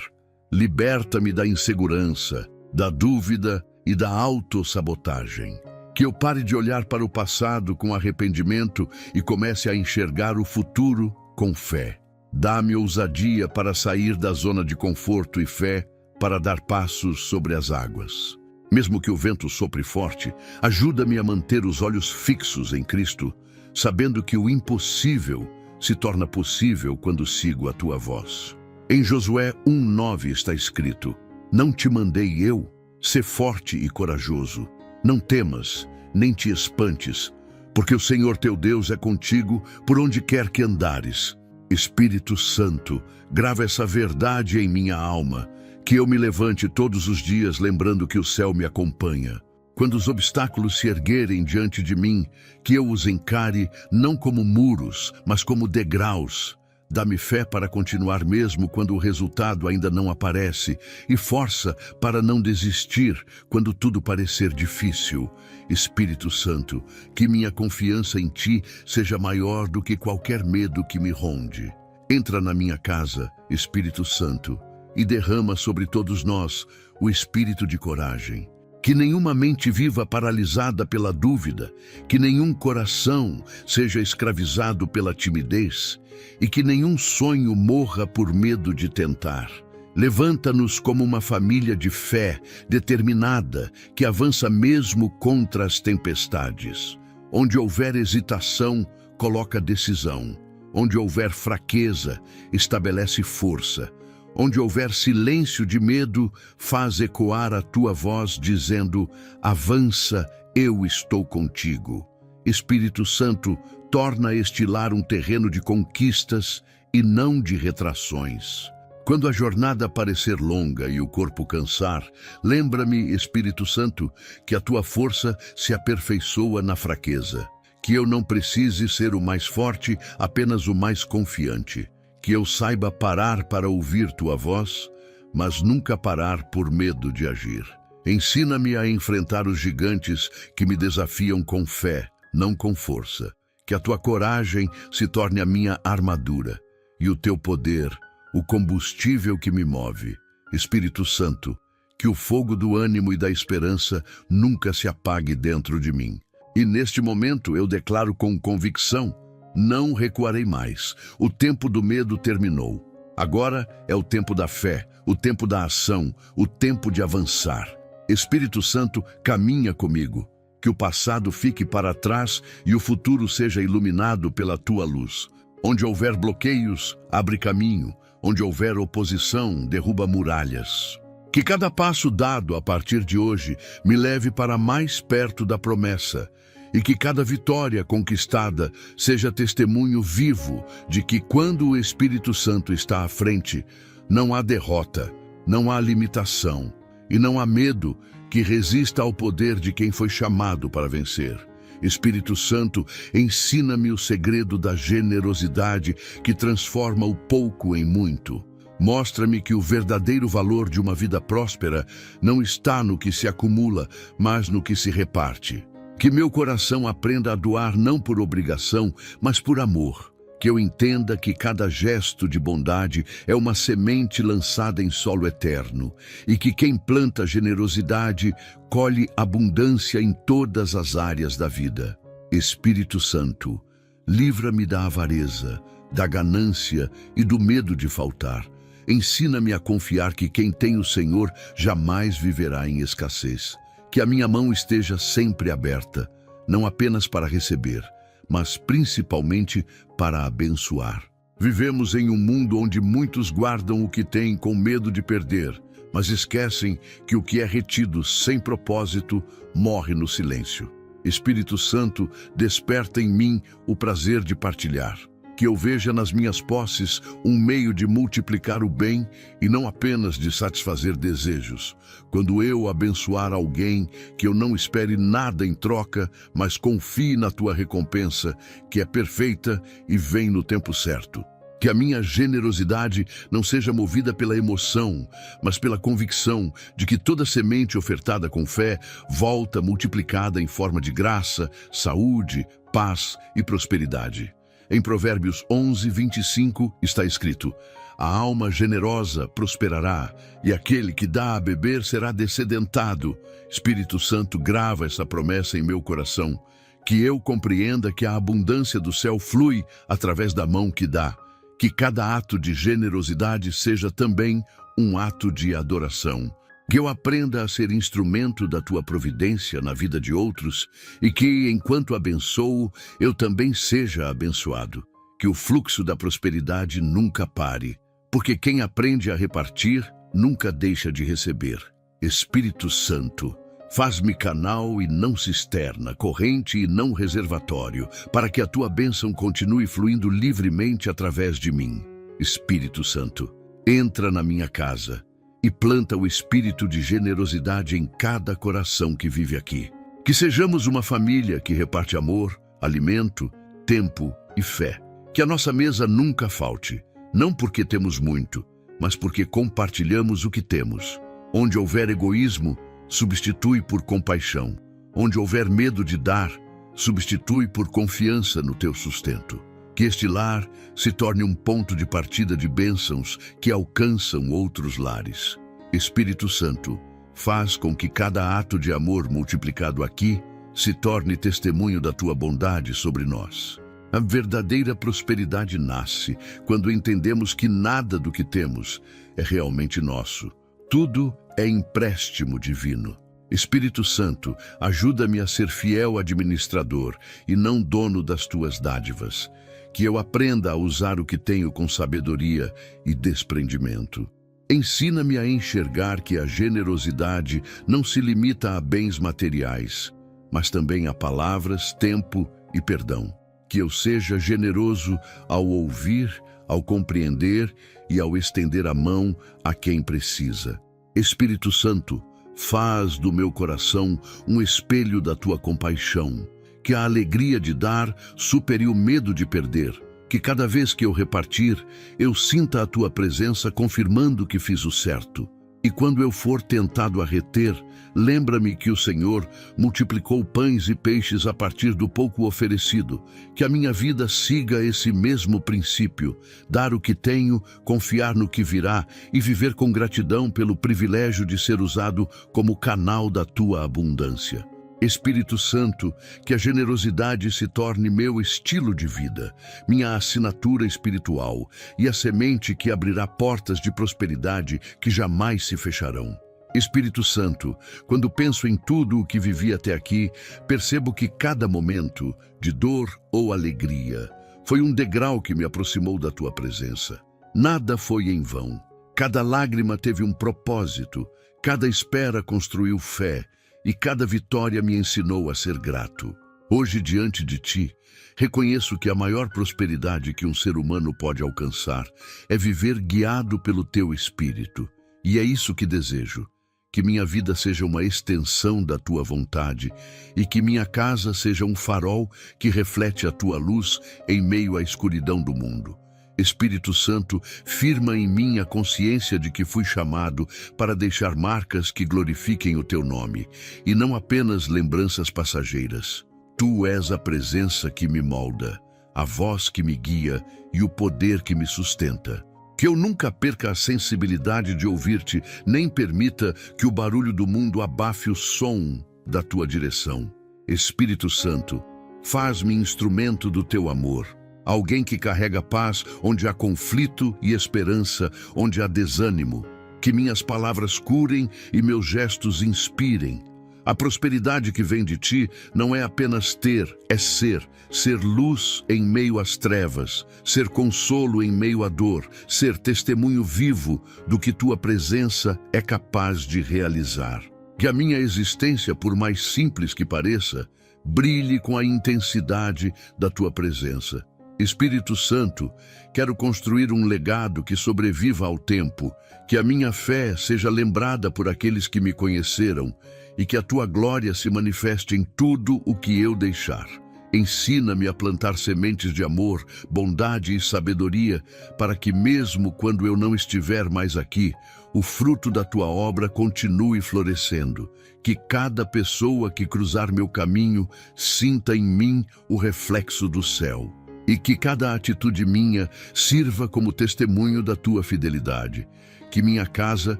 Liberta-me da insegurança, da dúvida e da autossabotagem. Que eu pare de olhar para o passado com arrependimento e comece a enxergar o futuro com fé. Dá-me ousadia para sair da zona de conforto e fé para dar passos sobre as águas. Mesmo que o vento sopre forte, ajuda-me a manter os olhos fixos em Cristo, sabendo que o impossível se torna possível quando sigo a tua voz. Em Josué 1:9 está escrito: Não te mandei eu? Sê forte e corajoso. Não temas, nem te espantes, porque o Senhor teu Deus é contigo por onde quer que andares. Espírito Santo, grava essa verdade em minha alma, que eu me levante todos os dias lembrando que o céu me acompanha. Quando os obstáculos se erguerem diante de mim, que eu os encare não como muros, mas como degraus. Dá-me fé para continuar mesmo quando o resultado ainda não aparece e força para não desistir quando tudo parecer difícil. Espírito Santo, que minha confiança em Ti seja maior do que qualquer medo que me ronde. Entra na minha casa, Espírito Santo, e derrama sobre todos nós o espírito de coragem. Que nenhuma mente viva paralisada pela dúvida, que nenhum coração seja escravizado pela timidez e que nenhum sonho morra por medo de tentar. Levanta-nos como uma família de fé determinada que avança mesmo contra as tempestades. Onde houver hesitação, coloca decisão. Onde houver fraqueza, estabelece força. Onde houver silêncio de medo, faz ecoar a tua voz dizendo: avança, eu estou contigo. Espírito Santo, torna este lar um terreno de conquistas e não de retrações. Quando a jornada parecer longa e o corpo cansar, lembra-me, Espírito Santo, que a tua força se aperfeiçoa na fraqueza. Que eu não precise ser o mais forte, apenas o mais confiante. Que eu saiba parar para ouvir tua voz, mas nunca parar por medo de agir. Ensina-me a enfrentar os gigantes que me desafiam com fé, não com força. Que a tua coragem se torne a minha armadura e o teu poder, o combustível que me move. Espírito Santo, que o fogo do ânimo e da esperança nunca se apague dentro de mim. E neste momento eu declaro com convicção: não recuarei mais. O tempo do medo terminou. Agora é o tempo da fé, o tempo da ação, o tempo de avançar. Espírito Santo, caminha comigo. Que o passado fique para trás e o futuro seja iluminado pela tua luz. Onde houver bloqueios, abre caminho. Onde houver oposição, derruba muralhas. Que cada passo dado a partir de hoje me leve para mais perto da promessa. E que cada vitória conquistada seja testemunho vivo de que quando o Espírito Santo está à frente, não há derrota, não há limitação e não há medo que resista ao poder de quem foi chamado para vencer. Espírito Santo, ensina-me o segredo da generosidade que transforma o pouco em muito. Mostra-me que o verdadeiro valor de uma vida próspera não está no que se acumula, mas no que se reparte. Que meu coração aprenda a doar não por obrigação, mas por amor. Que eu entenda que cada gesto de bondade é uma semente lançada em solo eterno e que quem planta generosidade colhe abundância em todas as áreas da vida. Espírito Santo, livra-me da avareza, da ganância e do medo de faltar. Ensina-me a confiar que quem tem o Senhor jamais viverá em escassez. Que a minha mão esteja sempre aberta, não apenas para receber, mas principalmente para abençoar. Vivemos em um mundo onde muitos guardam o que têm com medo de perder, mas esquecem que o que é retido sem propósito morre no silêncio. Espírito Santo, desperta em mim o prazer de partilhar. Que eu veja nas minhas posses um meio de multiplicar o bem e não apenas de satisfazer desejos. Quando eu abençoar alguém, que eu não espere nada em troca, mas confie na tua recompensa, que é perfeita e vem no tempo certo. Que a minha generosidade não seja movida pela emoção, mas pela convicção de que toda semente ofertada com fé volta multiplicada em forma de graça, saúde, paz e prosperidade. Em Provérbios 11:25 está escrito: a alma generosa prosperará, e aquele que dá a beber será descedentado. Espírito Santo, grava essa promessa em meu coração, que eu compreenda que a abundância do céu flui através da mão que dá. Que cada ato de generosidade seja também um ato de adoração. Que eu aprenda a ser instrumento da tua providência na vida de outros e que, enquanto abençoo, eu também seja abençoado. Que o fluxo da prosperidade nunca pare, porque quem aprende a repartir nunca deixa de receber. Espírito Santo, faz-me canal e não cisterna, corrente e não reservatório, para que a tua bênção continue fluindo livremente através de mim. Espírito Santo, entra na minha casa e planta o espírito de generosidade em cada coração que vive aqui. Que sejamos uma família que reparte amor, alimento, tempo e fé. Que a nossa mesa nunca falte, não porque temos muito, mas porque compartilhamos o que temos. Onde houver egoísmo, substitui por compaixão. Onde houver medo de dar, substitui por confiança no teu sustento. Que este lar se torne um ponto de partida de bênçãos que alcançam outros lares. Espírito Santo, faz com que cada ato de amor multiplicado aqui se torne testemunho da tua bondade sobre nós. A verdadeira prosperidade nasce quando entendemos que nada do que temos é realmente nosso. Tudo é empréstimo divino. Espírito Santo, ajuda-me a ser fiel administrador e não dono das tuas dádivas. Que eu aprenda a usar o que tenho com sabedoria e desprendimento. Ensina-me a enxergar que a generosidade não se limita a bens materiais, mas também a palavras, tempo e perdão. Que eu seja generoso ao ouvir, ao compreender e ao estender a mão a quem precisa. Espírito Santo, faz do meu coração um espelho da tua compaixão. Que a alegria de dar supere o medo de perder. Que cada vez que eu repartir, eu sinta a tua presença confirmando que fiz o certo. E quando eu for tentado a reter, lembra-me que o Senhor multiplicou pães e peixes a partir do pouco oferecido. Que a minha vida siga esse mesmo princípio: dar o que tenho, confiar no que virá e viver com gratidão pelo privilégio de ser usado como canal da tua abundância. Espírito Santo, que a generosidade se torne meu estilo de vida, minha assinatura espiritual e a semente que abrirá portas de prosperidade que jamais se fecharão. Espírito Santo, quando penso em tudo o que vivi até aqui, percebo que cada momento, de dor ou alegria, foi um degrau que me aproximou da tua presença. Nada foi em vão. Cada lágrima teve um propósito, cada espera construiu fé, e cada vitória me ensinou a ser grato. Hoje, diante de ti, reconheço que a maior prosperidade que um ser humano pode alcançar é viver guiado pelo teu Espírito. E é isso que desejo: que minha vida seja uma extensão da tua vontade e que minha casa seja um farol que reflete a tua luz em meio à escuridão do mundo. Espírito Santo, firma em mim a consciência de que fui chamado para deixar marcas que glorifiquem o teu nome, e não apenas lembranças passageiras. Tu és a presença que me molda, a voz que me guia e o poder que me sustenta. Que eu nunca perca a sensibilidade de ouvir-te, nem permita que o barulho do mundo abafe o som da tua direção. Espírito Santo, faz-me instrumento do teu amor. Alguém que carrega paz onde há conflito e esperança onde há desânimo. Que minhas palavras curem e meus gestos inspirem. A prosperidade que vem de ti não é apenas ter, é ser. Ser luz em meio às trevas, ser consolo em meio à dor, ser testemunho vivo do que tua presença é capaz de realizar. Que a minha existência, por mais simples que pareça, brilhe com a intensidade da tua presença. Espírito Santo, quero construir um legado que sobreviva ao tempo, que a minha fé seja lembrada por aqueles que me conheceram e que a tua glória se manifeste em tudo o que eu deixar. Ensina-me a plantar sementes de amor, bondade e sabedoria, para que mesmo quando eu não estiver mais aqui, o fruto da tua obra continue florescendo. Que cada pessoa que cruzar meu caminho sinta em mim o reflexo do céu. E que cada atitude minha sirva como testemunho da tua fidelidade. Que minha casa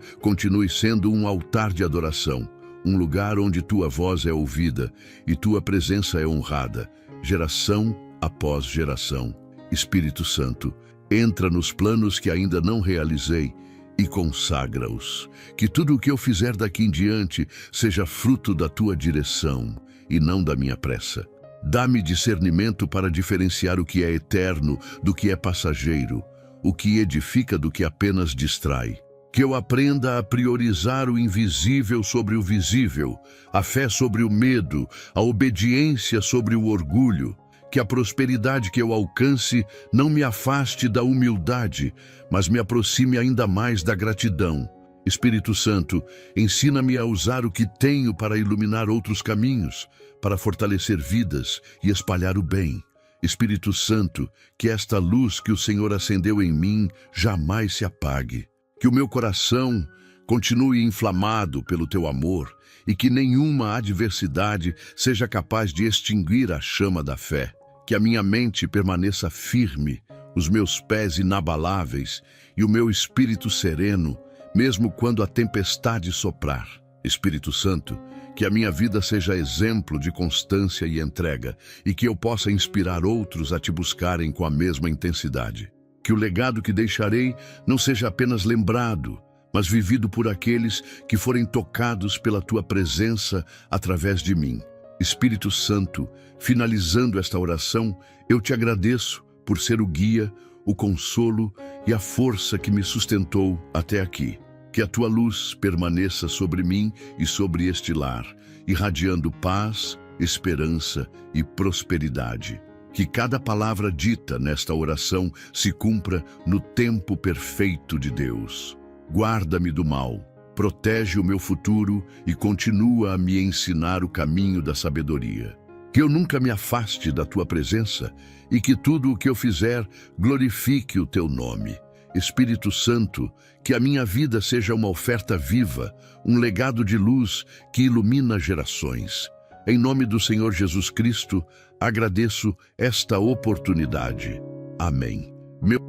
continue sendo um altar de adoração, um lugar onde tua voz é ouvida e tua presença é honrada, geração após geração. Espírito Santo, entra nos planos que ainda não realizei e consagra-os. Que tudo o que eu fizer daqui em diante seja fruto da tua direção e não da minha pressa. Dá-me discernimento para diferenciar o que é eterno do que é passageiro, o que edifica do que apenas distrai. Que eu aprenda a priorizar o invisível sobre o visível, a fé sobre o medo, a obediência sobre o orgulho. Que a prosperidade que eu alcance não me afaste da humildade, mas me aproxime ainda mais da gratidão. Espírito Santo, ensina-me a usar o que tenho para iluminar outros caminhos, para fortalecer vidas e espalhar o bem. Espírito Santo, que esta luz que o Senhor acendeu em mim jamais se apague. Que o meu coração continue inflamado pelo teu amor e que nenhuma adversidade seja capaz de extinguir a chama da fé. Que a minha mente permaneça firme, os meus pés inabaláveis e o meu espírito sereno, mesmo quando a tempestade soprar. Espírito Santo, que a minha vida seja exemplo de constância e entrega e que eu possa inspirar outros a te buscarem com a mesma intensidade. Que o legado que deixarei não seja apenas lembrado, mas vivido por aqueles que forem tocados pela tua presença através de mim. Espírito Santo, finalizando esta oração, eu te agradeço por ser o guia, o consolo e a força que me sustentou até aqui. Que a tua luz permaneça sobre mim e sobre este lar, irradiando paz, esperança e prosperidade. Que cada palavra dita nesta oração se cumpra no tempo perfeito de Deus. Guarda-me do mal, protege o meu futuro e continua a me ensinar o caminho da sabedoria. Que eu nunca me afaste da tua presença e que tudo o que eu fizer glorifique o teu nome. Espírito Santo, que a minha vida seja uma oferta viva, um legado de luz que ilumina gerações. Em nome do Senhor Jesus Cristo, agradeço esta oportunidade. Amém.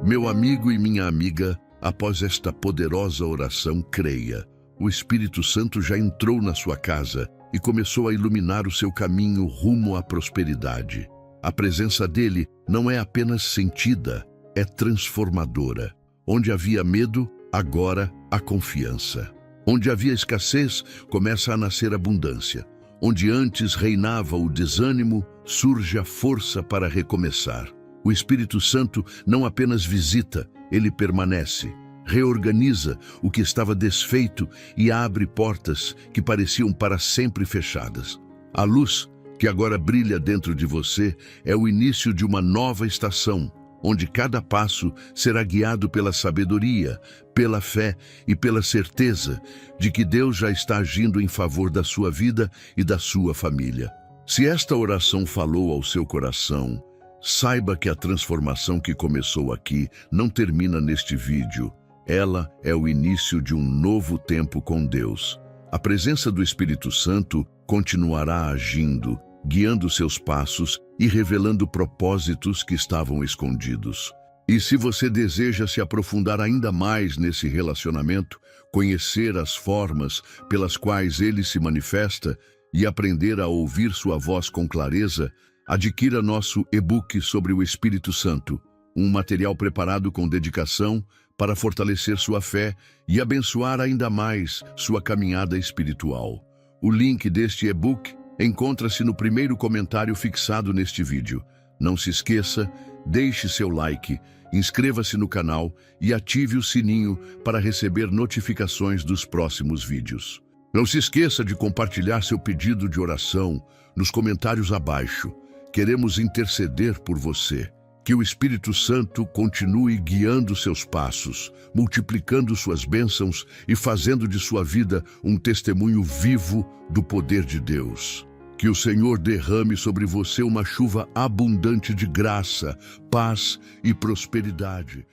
Meu amigo e minha amiga, após esta poderosa oração, creia. O Espírito Santo já entrou na sua casa e começou a iluminar o seu caminho rumo à prosperidade. A presença dele não é apenas sentida, é transformadora. Onde havia medo, agora há confiança. Onde havia escassez, começa a nascer abundância. Onde antes reinava o desânimo, surge a força para recomeçar. O Espírito Santo não apenas visita, ele permanece, reorganiza o que estava desfeito e abre portas que pareciam para sempre fechadas. A luz que agora brilha dentro de você é o início de uma nova estação, onde cada passo será guiado pela sabedoria, pela fé e pela certeza de que Deus já está agindo em favor da sua vida e da sua família. Se esta oração falou ao seu coração, saiba que a transformação que começou aqui não termina neste vídeo. Ela é o início de um novo tempo com Deus. A presença do Espírito Santo continuará agindo, guiando seus passos e revelando propósitos que estavam escondidos. E se você deseja se aprofundar ainda mais nesse relacionamento, conhecer as formas pelas quais ele se manifesta e aprender a ouvir sua voz com clareza, adquira nosso e-book sobre o Espírito Santo, um material preparado com dedicação para fortalecer sua fé e abençoar ainda mais sua caminhada espiritual. O link deste e-book encontra-se no primeiro comentário fixado neste vídeo. Não se esqueça, deixe seu like, inscreva-se no canal e ative o sininho para receber notificações dos próximos vídeos. Não se esqueça de compartilhar seu pedido de oração nos comentários abaixo. Queremos interceder por você. Que o Espírito Santo continue guiando seus passos, multiplicando suas bênçãos e fazendo de sua vida um testemunho vivo do poder de Deus. Que o Senhor derrame sobre você uma chuva abundante de graça, paz e prosperidade.